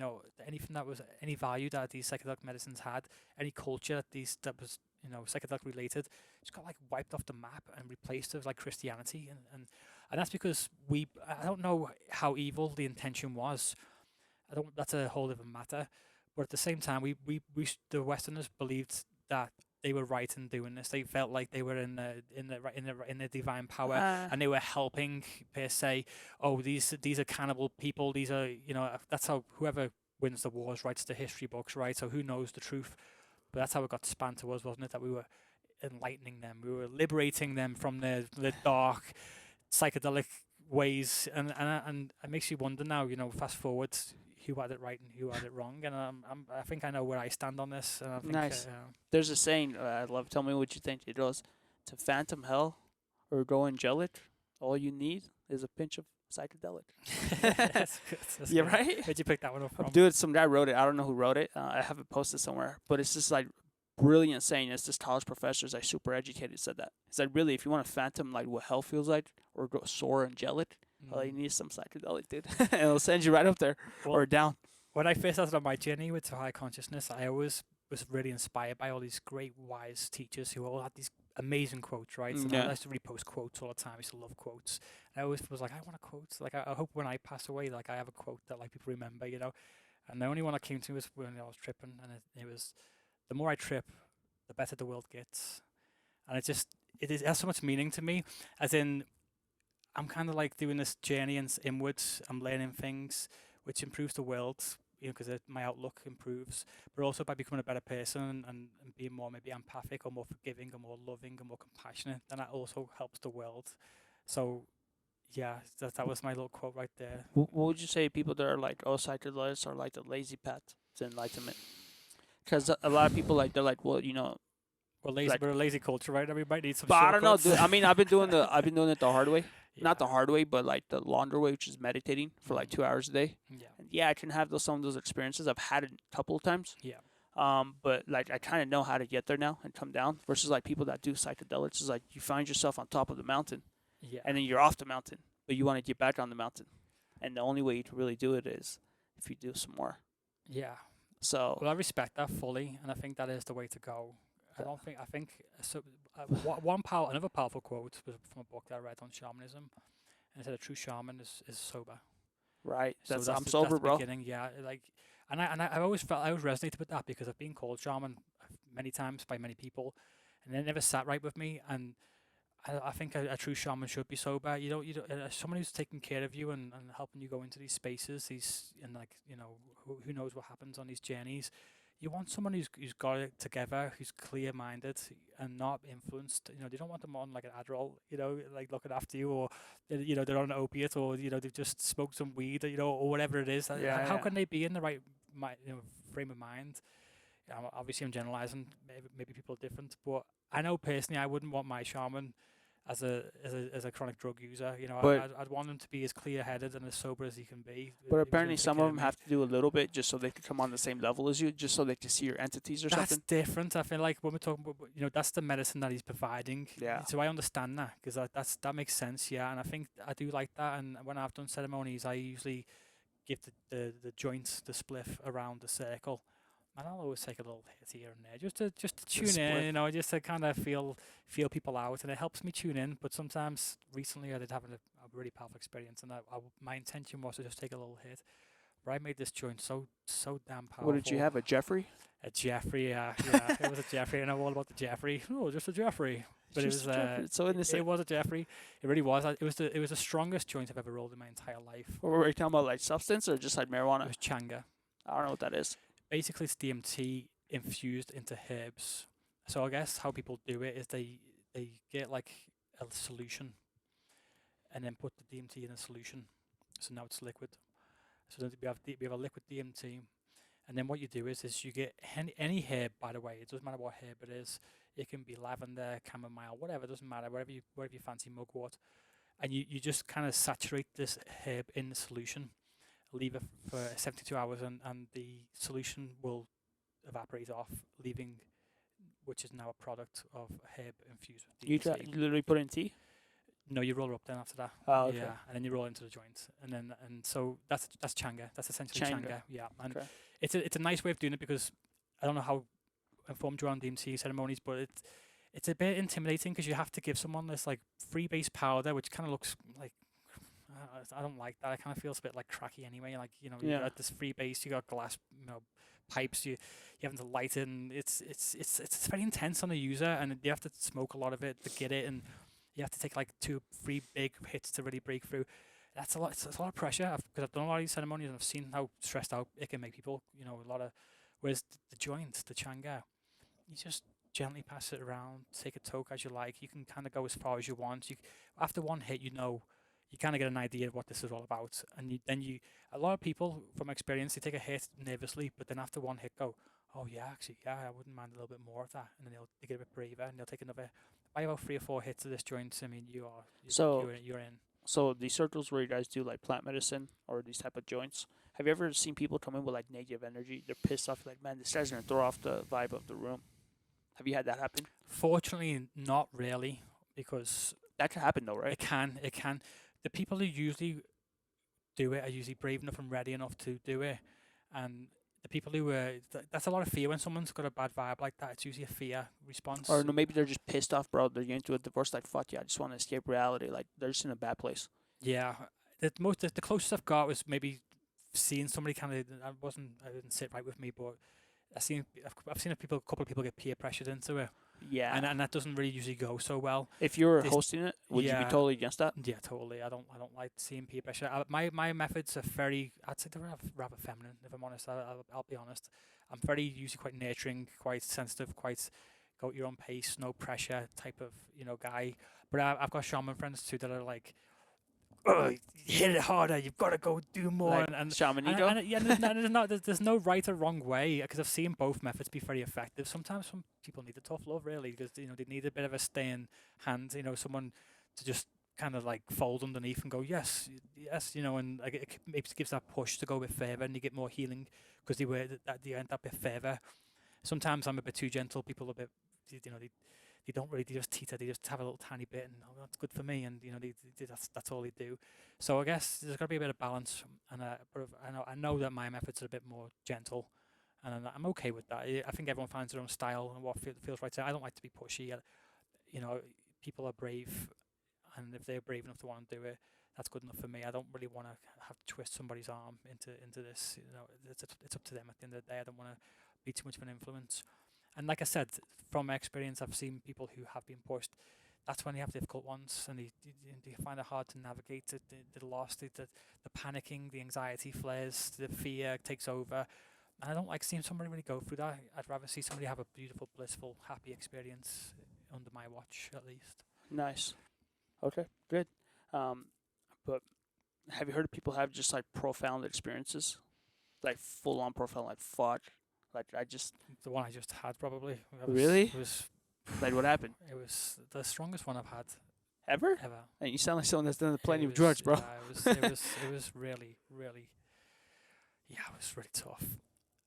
S2: that was any value that these psychedelic medicines had, any culture that was psychedelic related, just got wiped off the map and replaced with Christianity, and and that's because I don't know how evil the intention was. I don't. That's a whole different matter. But at the same time, the Westerners believed that they were right in doing this. They felt like they were in the divine power,
S1: Uh,
S2: and they were helping per se. Oh, these are cannibal people. These are, that's how whoever wins the wars writes the history books, right? So who knows the truth? But that's how it got spun to us, wasn't it? That we were enlightening them, we were liberating them from the dark psychedelic ways, and it makes you wonder now. Fast forward, who had it right and who had it wrong, and I think I know where I stand on this. And I think,
S1: nice. There's a saying I love. Tell me what you think. It goes to phantom hell or go angelic. All you need is a pinch of psychedelic.
S2: that's good. That's
S1: Yeah,
S2: good.
S1: right.
S2: Where'd you pick that one up from?
S1: Dude, some guy wrote it. I don't know who wrote it. I have it posted somewhere, but it's just like brilliant saying. It's this college professor, is like super educated, said that. It's like really, if you want to phantom like what hell feels like or go soar angelic, all you need is some psychedelic, dude, and it'll send you right up there or down.
S2: When I first started on my journey with high consciousness, I always was really inspired by all these great wise teachers who all had these amazing quotes, right? And I used to repost quotes all the time. I used to love quotes. And I always was like, I want a quote. Like, I hope when I pass away, like I have a quote that like people remember, And the only one that came to me was when I was tripping, and it was, the more I trip, the better the world gets. And it has so much meaning to me, as in, I'm kind of like doing this journey inwards. I'm learning things which improves the world, because my outlook improves, but also by becoming a better person and being more maybe empathic or more forgiving or more loving or more compassionate, then that also helps the world. So, yeah, that was my little quote right there.
S1: What would you say people that are like, oh, psychedelics are like the lazy path to enlightenment? Because a lot of people they're like, well,
S2: We're a lazy culture, right? Everybody needs some
S1: but I don't know,
S2: shortcuts.
S1: dude. I mean, I've been doing it the hard way.
S2: Yeah.
S1: Not the hard way, but like the longer way, which is meditating for like 2 hours a day.
S2: Yeah.
S1: And yeah, I can have some of those experiences. I've had it a couple of times.
S2: Yeah.
S1: But like I kind of know how to get there now and come down. Versus like people that do psychedelics is like you find yourself on top of the mountain,
S2: Yeah.
S1: and then you're off the mountain, but you want to get back on the mountain, and the only way you can really do it is if you do some more.
S2: Yeah.
S1: So
S2: Well, I respect that fully, and I think that is the way to go. I think so. Another powerful quote was from a book that I read on shamanism, and it said a true shaman is sober.
S1: right,
S2: So
S1: I'm
S2: that's
S1: sober,
S2: the
S1: bro.
S2: beginning, yeah. I always resonated with that because I've been called shaman many times by many people, and it never sat right with me. And I think a true shaman should be sober. Someone who's taking care of you and helping you go into these spaces, who knows what happens on these journeys. You want someone who's got it together, who's clear-minded and not influenced. They don't want them on like an Adderall, like looking after you, or they're on an opiate, or they've just smoked some weed, or whatever it is. How can they be in the right frame of mind? Obviously, I'm generalizing. Maybe people are different, but I know personally, I wouldn't want my shaman as a chronic drug user.
S1: But
S2: I'd want him to be as clear-headed and as sober as he can be.
S1: But apparently, some of them have to do a little bit just so they can come on the same level as you, just so they can see your entities or
S2: That's
S1: something.
S2: different. I feel like when we're talking about, that's the medicine that he's providing.
S1: Yeah.
S2: So I understand that because that makes sense. Yeah, and I think I do like that. And when I've done ceremonies, I usually give the joints, the spliff around the circle. And I'll always take a little hit here and there, just to tune in, just to kind of feel people out, and it helps me tune in. But sometimes, recently, I did have a really powerful experience, and my intention was to just take a little hit. But I made this joint so damn powerful.
S1: What did you have, a Jeffrey?
S2: A Jeffrey, yeah, it was a Jeffrey, and I'm all about the Jeffrey. Oh, just a Jeffrey. But
S1: It's so innocent.
S2: it was a Jeffrey. It really was. It was the strongest joint I've ever rolled in my entire life.
S1: What were we talking about, like substance or just like
S2: It
S1: marijuana?
S2: was Changa.
S1: I don't know what that is.
S2: Basically, it's DMT infused into herbs. So I guess how people do it is they get like a solution, and then put the DMT in a solution. So now it's liquid. So then we have a liquid DMT, and then what you do is you get any herb. By the way, it doesn't matter what herb it is. It can be lavender, chamomile, whatever. It doesn't matter. Whatever you fancy, mugwort, and you just kind of saturate this herb in the solution. Leave it for 72 hours, and the solution will evaporate off, leaving, which is now a product of herb infused with DMT.
S1: You literally put it in tea?
S2: No, you roll it up then after that.
S1: Oh, okay.
S2: Yeah, and then you roll into the joint, and so that's Changa. That's essentially Changa. Yeah, and
S1: Okay.
S2: it's a nice way of doing it because I don't know how informed you are on DMT ceremonies, but it's a bit intimidating because you have to give someone this like free base powder, which kind of looks like I don't like that. I kind of feels a bit like cracky anyway. Like you
S1: Yeah.
S2: got this free base, you got glass, pipes. You have to light it, and it's very intense on the user, and you have to smoke a lot of it to get it, and you have to take like 2, 3 big hits to really break through. That's a lot. It's a lot of pressure because I've done a lot of these ceremonies and I've seen how stressed out it can make people. A lot of. Whereas the joint, the changa, you just gently pass it around, take a toke as you like. You can kind of go as far as you want. After one hit, you kind of get an idea of what this is all about. And a lot of people from experience, they take a hit nervously, but then after one hit, go, oh yeah, actually, yeah, I wouldn't mind a little bit more of that. And then they get a bit braver, and they'll take another, by about 3 or 4 hits of this joint. I mean,
S1: So
S2: you're in.
S1: so these circles where you guys do like plant medicine or these type of joints, have you ever seen people come in with like negative energy? They're pissed off, like, man, this guy's gonna throw off the vibe of the room. Have you had that happen?
S2: Fortunately, not really, because
S1: That can happen though, right?
S2: it can. The people who usually do it are usually brave enough and ready enough to do it, and the people who that's a lot of fear when someone's got a bad vibe like that. It's usually a fear response.
S1: Or no, maybe they're just pissed off, bro. They're going through a divorce, like, fuck yeah, I just want to escape reality. Like, they're just in a bad place.
S2: Yeah, the closest I've got was maybe seeing somebody kind of. I didn't sit right with me, but I've seen a couple of people get peer pressured into it,
S1: Yeah.
S2: and that doesn't really usually go so well.
S1: If you were
S2: This-
S1: hosting it, would you be
S2: yeah.
S1: totally against that?
S2: Yeah, totally. I don't like seeing peer pressure. My methods are I'd say they're rather feminine. If I'm honest, I'll be honest. I'm very usually quite nurturing, quite sensitive, quite go at your own pace, no pressure type of guy. But I've got shaman friends too that are like, oh, hit it harder. You've got to go do more.
S1: Like shaman ego?
S2: Yeah, there's no right or wrong way because I've seen both methods be very effective. Sometimes some people need the tough love really because they need a bit of a staying hand. Someone to just kind of like fold underneath and go yes, and like it maybe gives that push to go a bit further and you get more healing because they end that bit further. Sometimes I'm a bit too gentle. People are a bit, they don't really, they just teeter, they just have a little tiny bit and that's good for me, and that's all they do. So I guess there's got to be a bit of balance, and but I know that my methods are a bit more gentle, and I'm okay with that. I think everyone finds their own style and what feels right to them. I don't like to be pushy. People are brave, and if they're brave enough to want to do it, that's good enough for me. I don't really want to have to twist somebody's arm into this. It's up to them at the end of the day. I don't want to be too much of an influence. And like I said, from my experience, I've seen people who have been pushed. That's when you have difficult ones, and you find it hard to navigate the loss, the panicking, the anxiety flares, the fear takes over. And I don't like seeing somebody really go through that. I'd rather see somebody have a beautiful, blissful, happy experience under my watch, at least.
S1: Nice. Okay, good. But have you heard of people have just like profound experiences? Like full on profound, like fuck. Like
S2: The one I just had probably.
S1: Really?
S2: It was
S1: like what happened?
S2: It was the strongest one I've had
S1: Ever?
S2: ever.
S1: And you sound like someone that's done plenty
S2: It
S1: of drugs, bro.
S2: Yeah, it was really, really, yeah, it was really tough.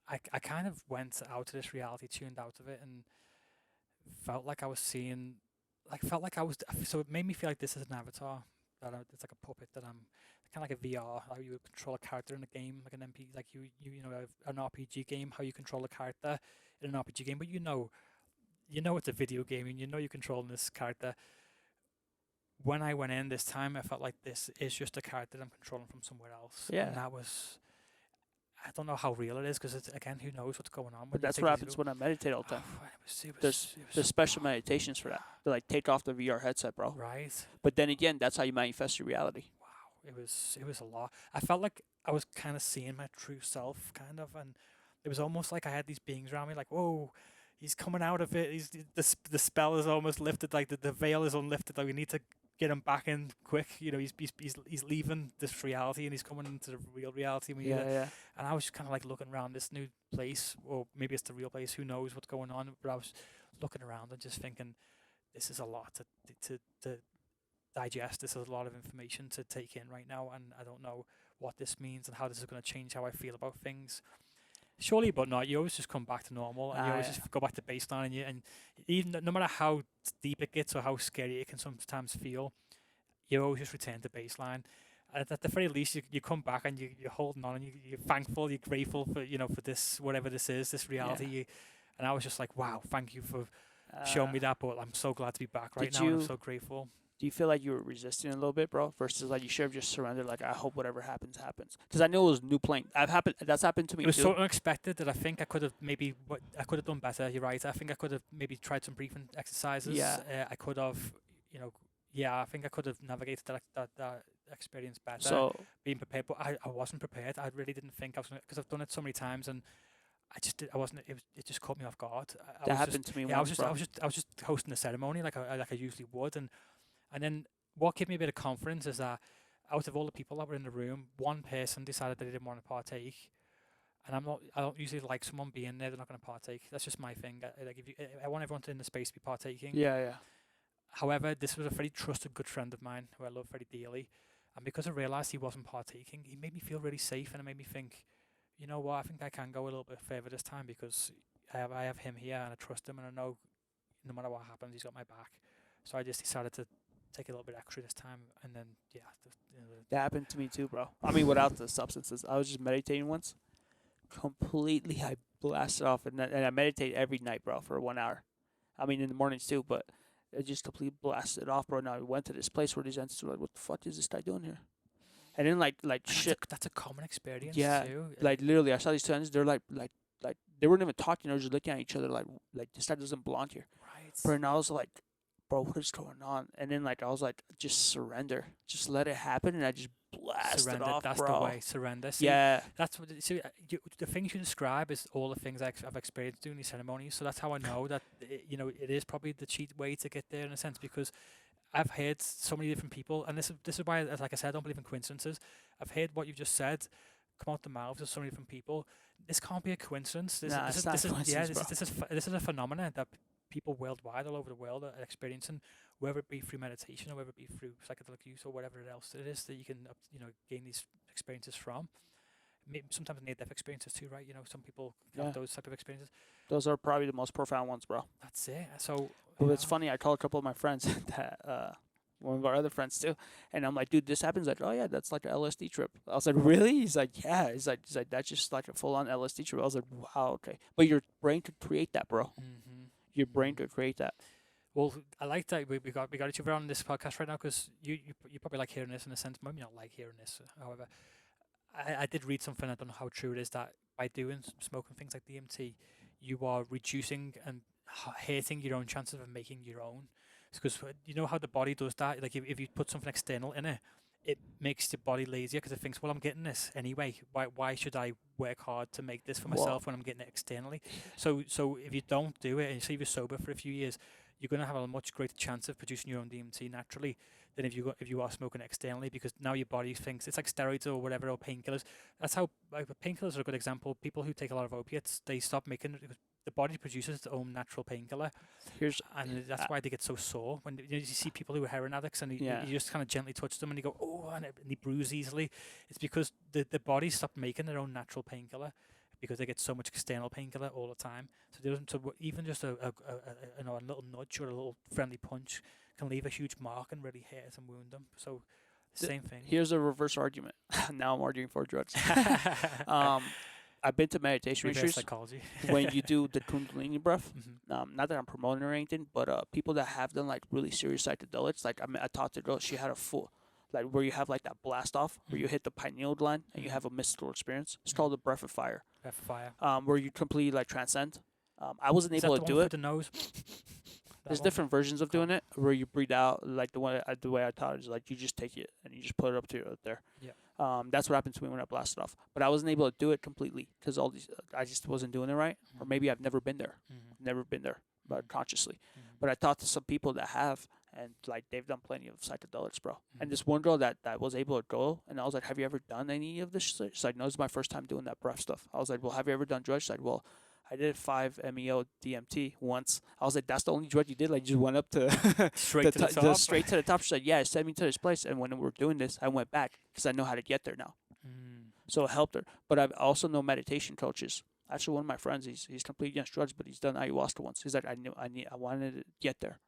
S2: I kind of went out of this reality, tuned out of it, and felt like I was seeing, so it made me feel like this is an avatar, it's like a puppet that I'm, kind of like a VR, how you would control a character in a game, like an like an RPG game, how you control a character in an RPG game, but it's a video game, and you're controlling this character. When I went in this time, I felt like this is just a character that I'm controlling from somewhere else.
S1: Yeah.
S2: And that was, I don't know how real it is because again, who knows what's going on.
S1: But that's what happens when I meditate all the time. There's
S2: so
S1: special meditations for that. To like take off the VR headset, bro.
S2: right.
S1: But then again, that's how you manifest your reality.
S2: Wow, it was a lot. I felt like I was kind of seeing my true self, kind of, and it was almost like I had these beings around me, like, whoa, he's coming out of it. The spell is almost lifted, like the veil is unlifted. Like we need to get him back in quick. He's leaving this reality and he's coming into the real reality.
S1: Yeah.
S2: And I was just kind of like looking around this new place, or maybe it's the real place. Who knows what's going on? But I was looking around and just thinking, this is a lot to digest. This is a lot of information to take in right now, and I don't know what this means and how this is going to change how I feel about things. Surely, but not. You always just come back to normal, and you always just go back to baseline. And even no matter how deep it gets or how scary it can sometimes feel, you always just return to baseline. And at the very least, you come back and you're holding on, and you're thankful, you're grateful for for this, whatever this is, this reality.
S1: Yeah.
S2: And I was just like, wow, thank you for. shown me that. But I'm so glad to be back right
S1: Did
S2: now, and I'm
S1: you
S2: so grateful.
S1: do you feel like you were resisting a little bit, bro? Versus like you should have just surrendered. Like I hope whatever happens happens. Because I know it was new plane. That's happened to me
S2: It was
S1: too.
S2: so unexpected that I think I could have maybe I could have done better. You're right. I think I could have maybe tried some breathing exercises.
S1: Yeah.
S2: I could have, you know, yeah. I think I could have navigated that experience better,
S1: So
S2: being prepared. But I wasn't prepared. I really didn't think I was because I've done it so many times, and I wasn't. It just caught me off guard. I
S1: that
S2: was
S1: happened
S2: just,
S1: to me
S2: yeah.
S1: once, bro.
S2: I was just hosting the ceremony like I usually would, and then what gave me a bit of confidence is that out of all the people that were in the room, one person decided that they didn't want to partake. And I don't usually like someone being there. They're not going to partake. That's just my thing. Like I want everyone in the space to be partaking.
S1: Yeah, yeah.
S2: However, this was a very trusted, good friend of mine who I love very dearly. And because I realised he wasn't partaking, he made me feel really safe, and it made me think, you know what, I think I can go a little bit further this time because I have him here and I trust him, and I know no matter what happens, he's got my back. So I just decided to take a little bit extra this time, and then
S1: That happened to me too, bro. I mean, without the substances, I was just meditating once. Completely, I blasted off, and I meditate every night, bro, for 1 hour. I mean, in the mornings too, but I just completely blasted off, bro. Now I went to this place where these entities were like, "What the fuck is this guy doing here?" And then like
S2: and
S1: shit,
S2: that's a common experience
S1: yeah,
S2: too.
S1: like literally, I saw these two entities. They're like they weren't even talking. They were just looking at each other like this guy doesn't belong here.
S2: Right.
S1: Bro, and I was like, bro, what is going on? And then like I was like, just surrender, just let it happen, and I just blasted
S2: Surrender.
S1: off,
S2: That's
S1: bro.
S2: the way. Surrender. See,
S1: Yeah,
S2: that's what. See, the things you describe is all the things I've experienced doing these ceremonies. So that's how I know that it is probably the cheat way to get there in a sense, because I've heard so many different people, and this is why, like I said, I don't believe in coincidences. I've heard what you've just said come out the mouths of so many different people. This can't be a coincidence.
S1: Nah, it's not a coincidence, bro.
S2: This is a phenomenon that people worldwide, all over the world, are experiencing, whether it be through meditation or whether it be through psychedelic use or whatever else it is that you can gain these experiences from. Maybe sometimes near-death experiences too, right? Some people have those type of experiences.
S1: Those are probably the most profound ones, bro.
S2: That's it. So,
S1: but it's funny. I call a couple of my friends that one of our other friends too, and I'm like, dude, this happens. Like, oh yeah, that's like an LSD trip. I was like, really? He's like, yeah. He's like that's just like a full-on LSD trip. I was like, wow, okay. But your brain could create that, bro.
S2: Mm-hmm.
S1: Your brain could create that.
S2: Well, I like that we got each other on this podcast right now, because you probably like hearing this in a sense. Maybe not like hearing this. However, I did read something. I don't know how true it is, that by smoking things like DMT, you are reducing and hating your own chances of making your own. Because you know how the body does that. Like if you put something external in it, it makes the body lazier because it thinks, well, I'm getting this anyway. Why should I work hard to make this for myself when I'm getting it externally? So if you don't do it, and say you're sober for a few years, you're going to have a much greater chance of producing your own DMT naturally than if you are smoking externally, because now your body thinks it's like steroids or whatever, or painkillers. That's how painkillers are a good example. People who take a lot of opiates, they stop making it. The body produces its own natural painkiller, and that's why they get so sore. When you see people who are heroin addicts, and you just kind of gently touch them, and you go, oh, and they bruise easily. It's because the body stopped making their own natural painkiller, because they get so much external painkiller all the time. So even just a little nudge or a little friendly punch can leave a huge mark and really hurt and wound them. So same thing.
S1: Here's a reverse argument. Now I'm arguing for drugs. I've been to meditation retreats.
S2: Psychology.
S1: When you do the Kundalini breath,
S2: Mm-hmm.
S1: not that I'm promoting or anything, but people that have done like really serious psychedelics, like I talked to a girl, she had a full, like where you have like that blast off, where you hit the pineal gland and you have a mystical experience. It's called the breath of fire.
S2: Breath of fire.
S1: Where you completely like transcend. I wasn't
S2: Is
S1: able
S2: that
S1: to
S2: the
S1: do
S2: one
S1: it.
S2: with the nose?
S1: There's different versions of doing it where you breathe out, like the way I taught it is like you just take it and you just put it up to your there.
S2: Yeah.
S1: That's what happened to me when I blasted off. But I wasn't able to do it completely because all these I just wasn't doing it right, or maybe I've never been there, but consciously. But I talked to some people that have, and like they've done plenty of psychedelics, bro. And this one girl that was able to go, and I was like, "Have you ever done any of this?" She's like, "No, this is my first time doing that breath stuff." I was like, "Well, have you ever done drugs?" She's like, "Well, I did 5-MeO DMT once." I was like, "That's the only drug you did?" Like, you just went up to
S2: straight to the top.
S1: straight to the top. She's like, "Yeah, send me to this place." And when we were doing this, I went back because I know how to get there now. So it helped her. But I've also know meditation coaches. Actually, one of my friends, he's completely against drugs, but he's done ayahuasca once. He's like, I wanted to get there,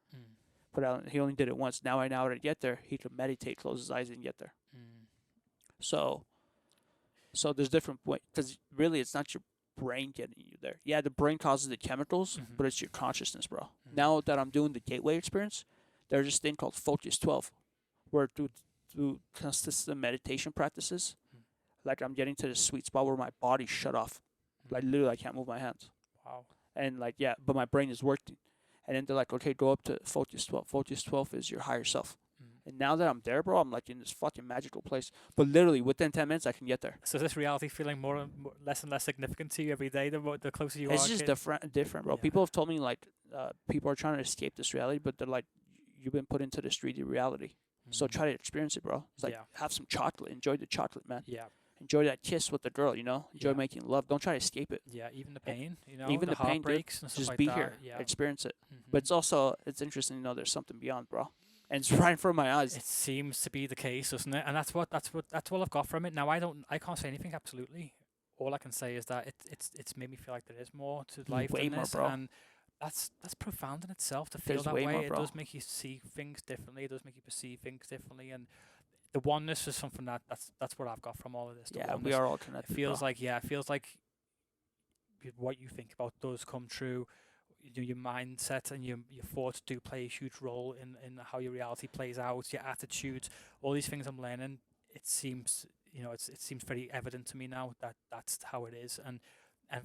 S1: but he only did it once. Now I know how to get there. He could meditate, close his eyes, and get there. So there's different points, because really it's not brain getting you there. Yeah, the brain causes the chemicals,
S2: Mhm.
S1: but it's your consciousness, bro.
S2: Mhm.
S1: Now that I'm doing the gateway experience, there's this thing called Focus 12, where through consistent meditation practices,
S2: Mm.
S1: like I'm getting to the sweet spot where my body's shut off. Like
S2: Mhm.
S1: literally, I can't move my hands.
S2: Wow.
S1: And like, yeah, but my brain is working. And then they're like, okay, go up to Focus 12. Focus 12 is your higher self.
S2: Mm.
S1: And now that I'm there, bro, I'm like in this fucking magical place. But literally, within 10 minutes, I can get there.
S2: So is this reality feeling less and less significant to you every day the closer you
S1: It's
S2: are?
S1: just
S2: Getting-
S1: different, bro.
S2: Yeah.
S1: People have told me like, people are trying to escape this reality, but they're like, you've been put into this 3D reality. So
S2: Mm.
S1: try to experience it, bro. It's like,
S2: Yeah.
S1: have some chocolate. Enjoy the chocolate, man.
S2: Yeah.
S1: Enjoy that kiss with the girl, you know? Enjoy
S2: Yeah.
S1: making love. Don't try to escape it.
S2: Yeah. Even the
S1: And
S2: pain,
S1: even
S2: the
S1: the pain, dude,
S2: heartbreaks and stuff
S1: just
S2: like
S1: be
S2: that.
S1: here.
S2: Yeah.
S1: Experience it.
S2: Mhm.
S1: But it's interesting to know there's something beyond, bro. And it's right in front of my eyes.
S2: It seems to be the case, doesn't it? And that's all I've got from it. Now I can't say anything absolutely. All I can say is that it's made me feel like there is more to life
S1: Way
S2: than
S1: more,
S2: this,
S1: bro.
S2: and that's profound in itself to feel
S1: There's
S2: that
S1: way
S2: way.
S1: more,
S2: It
S1: bro.
S2: does make you see things differently. It does make you perceive things differently, and the oneness is something that's what I've got from all of this. The
S1: Yeah, we
S2: oneness.
S1: are all
S2: It
S1: connected,
S2: feels
S1: bro.
S2: like what you think about does come true. Your mindset and your thoughts do play a huge role in how your reality plays out. Your attitudes, all these things I'm learning. It seems it seems very evident to me now that that's how it is, and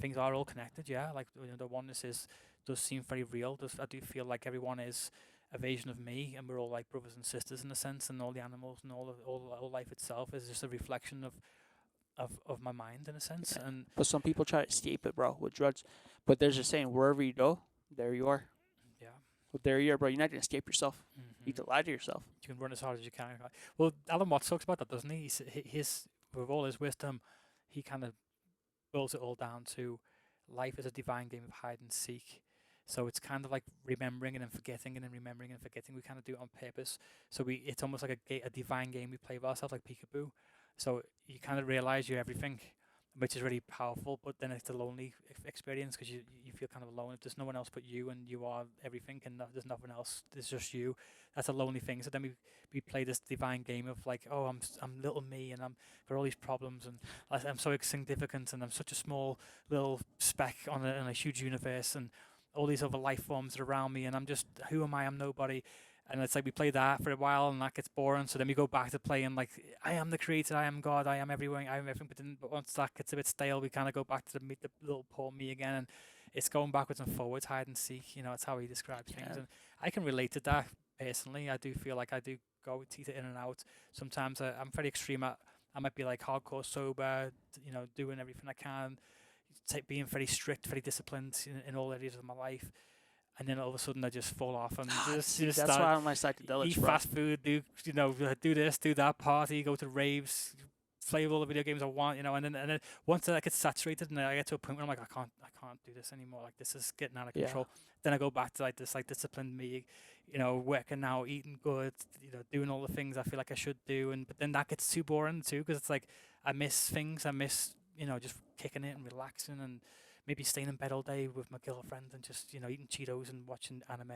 S2: things are all connected. Yeah, like the oneness does seem very real. I do feel like everyone is a version of me, and we're all like brothers and sisters in a sense, and all the animals and all life itself is just a reflection of my mind in a sense.
S1: Yeah.
S2: And
S1: But some people try to escape it, bro, with drugs. But there's a saying, wherever you go, there you are.
S2: yeah.
S1: Well, there you are, bro. You're not going to escape yourself. You
S2: Mhm.
S1: can lie to yourself.
S2: You can run as hard as you can. Well, Alan Watts talks about that, doesn't he? His with all his wisdom, he kind of boils it all down to life is a divine game of hide and seek. So it's kind of like remembering and then forgetting and then remembering and forgetting. We kind of do it on purpose. So it's almost like a divine game we play with ourselves, like peekaboo. So you kind of realize you're everything, which is really powerful. But then it's a lonely experience because you feel kind of alone. If there's no one else but you and you are everything and there's nothing else, there's just you. That's a lonely thing. So then we play this divine game of like, oh, I'm little me and I'm got all these problems and I'm so insignificant and I'm such a small little speck on a huge universe and all these other life forms are around me and I'm just who am I? I'm nobody. And it's like we play that for a while and that gets boring. So then we go back to playing like I am the creator, I am God, I am everything, I am everything. But once that gets a bit stale, we kind of go back to the little poor me again, and it's going backwards and forwards, hide and seek. It's how he describes things,
S1: Yeah.
S2: and I can relate to that personally. I do feel like I do go teeter in and out. Sometimes I'm very extreme. I might be like hardcore sober, doing everything I can, being very strict, very disciplined in all areas of my life. And then all of a sudden I just fall off and
S1: See,
S2: just
S1: that's
S2: start
S1: why I don't like psychedelics,
S2: eat
S1: bro.
S2: fast food, do this, do that, party, go to raves, play all the video games I want, and then once that gets saturated and I get to a point where I'm like, I can't do this anymore. Like this is getting out of
S1: Yeah.
S2: control. Then I go back to like this like disciplined me, working out, eating good, doing all the things I feel like I should do, but then that gets too boring too because it's like I miss things. I miss just kicking it and relaxing and maybe staying in bed all day with my girlfriend and just eating Cheetos and watching anime.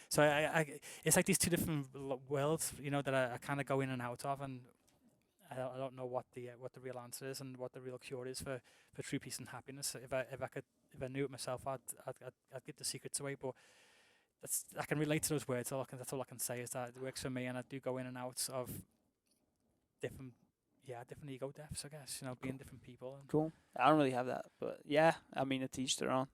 S2: So I it's like these two different worlds that I kind of go in and out of, and I don't know what the real answer is and what the real cure is for true peace and happiness. If I knew it myself, I'd give the secrets away. But I can relate to those words. That's all I can say is that it works for me, and I do go in and out of different ego deaths, I guess. Being different people. And
S1: Cool. I don't really have that, but yeah, I mean, it's each their own.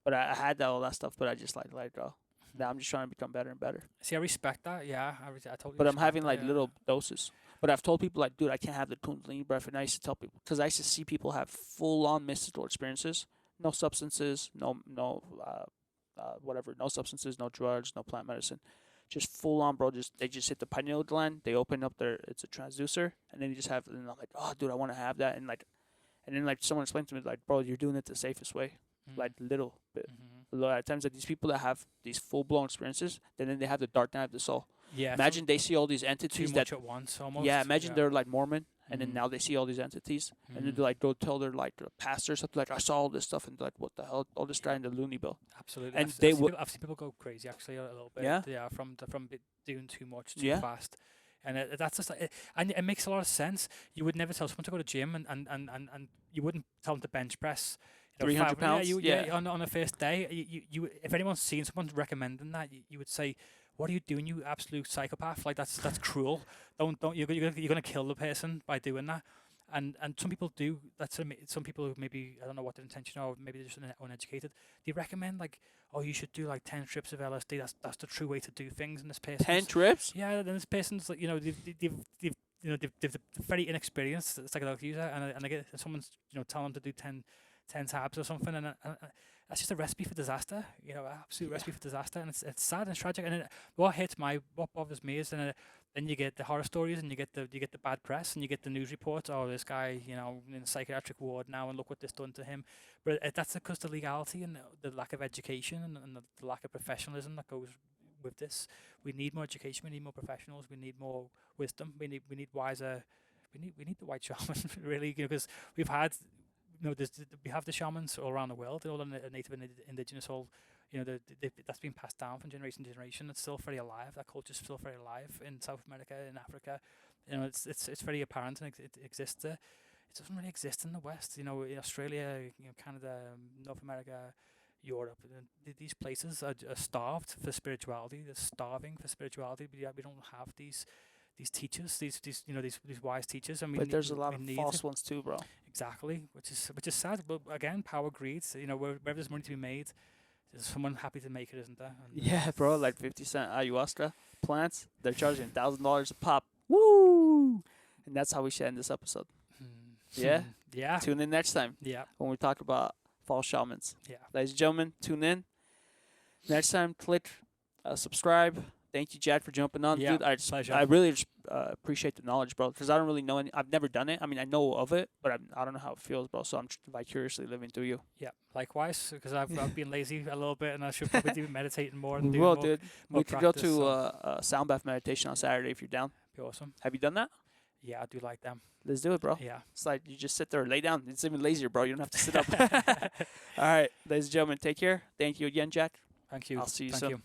S1: But I had all that stuff, but I just like let it go. Now I'm just trying to become better and better.
S2: See, I respect that. Yeah, I totally.
S1: But I'm
S2: respect
S1: having
S2: that,
S1: like
S2: yeah.
S1: little doses. But I've told people like, dude, I can't have the Kundalini breath. And I used to tell people because I used to see people have full-on mystical experiences, no substances, no whatever, no substances, no drugs, no plant medicine, just full-on, bro. They just hit the pineal gland. They open up it's a transducer, and then you just have. And I'm like, oh, dude, I want to have that. And then someone explained to me like, bro, you're doing it the safest way, like little bit. A lot of times, like these people that have these full-blown experiences, then they have the dark night of the soul.
S2: Yeah.
S1: Imagine they see all these
S2: too
S1: entities
S2: much
S1: that.
S2: at once, almost.
S1: Yeah, imagine
S2: yeah.
S1: they're like Mormon, and then
S2: Mhm.
S1: now they see all these entities, and then
S2: Mhm.
S1: they like go tell their like the pastor or something like, I saw all this stuff, and they're like, what the hell? All this guy in the loony bill.
S2: Absolutely.
S1: And
S2: I've seen people go crazy actually a little bit.
S1: Yeah?
S2: Yeah. From doing too much too
S1: Yeah.
S2: fast. And that's just and it makes a lot of sense. You would never tell someone to go to gym and you wouldn't tell them to bench press.
S1: 300
S2: Yeah,
S1: pounds? Yeah.
S2: on the first day, if anyone's seen someone recommending that, you would say, "What are you doing, you absolute psychopath? Like that's cruel. Don't you're gonna kill the person by doing that." And some people do. Some people who maybe, I don't know what their intention are. Maybe they're just uneducated. They recommend like, "Oh, you should do like 10 trips of LSD. That's the true way to do things." And this person,
S1: 10 trips?
S2: yeah, then this person's like, they're very inexperienced psychedelic user, and they get someone's telling them to do 10 tabs or something, and that's just a recipe for disaster. Absolute recipe for disaster, and it's sad and it's tragic. And what bothers me is then you get the horror stories, and you get the bad press, and you get the news reports. Oh, this guy, in a psychiatric ward now, and look what this done to him. But that's because the legality and the lack of education and the lack of professionalism that goes with this. We need more education. We need more professionals. We need more wisdom. We need wiser. We need the white shaman really, because we've had. We have the shamans all around the world, all the native and indigenous, all that's been passed down from generation to generation. It's still very alive. That culture's still very alive in South America, in Africa. It's very apparent, and it exists there. It doesn't really exist in the West. In Australia, Canada, North America, Europe. These places are starved for spirituality. They're starving for spirituality. But we don't have these teachers, these wise teachers.
S1: But there's a lot of false ones too, bro.
S2: Exactly, which is sad. But again, power, greed. Wherever there's money to be made, there's someone happy to make it, isn't there? And
S1: yeah, bro. Like 50-cent ayahuasca plants, they're charging $1,000 a pop. Woo! And that's how we should end this episode. Yeah.
S2: Yeah.
S1: Tune in next time.
S2: Yeah.
S1: When we talk about false shamans.
S2: Yeah.
S1: Ladies and gentlemen, tune in. Next time, click subscribe. Thank you, Jack, for jumping on.
S2: Yeah,
S1: Dude,
S2: pleasure.
S1: I really just, appreciate the knowledge, bro, because I don't really know I've never done it. I mean, I know of it, but I don't know how it feels, bro. So I'm vicariously living through you.
S2: Yeah, likewise, because I've been lazy a little bit, and I should probably be meditating more and
S1: We
S2: doing
S1: will,
S2: more,
S1: dude.
S2: more
S1: We could go
S2: practice,
S1: to
S2: so
S1: a sound bath meditation on Saturday if you're down.
S2: be awesome.
S1: Have you done that?
S2: Yeah, I do like them.
S1: Let's do it, bro.
S2: Yeah.
S1: It's like you just sit there, lay down. It's even lazier, bro. You don't have to sit up. All right, ladies and gentlemen, take care. Thank you again, Jack.
S2: Thank you.
S1: I'll see you
S2: Thank
S1: soon.
S2: you.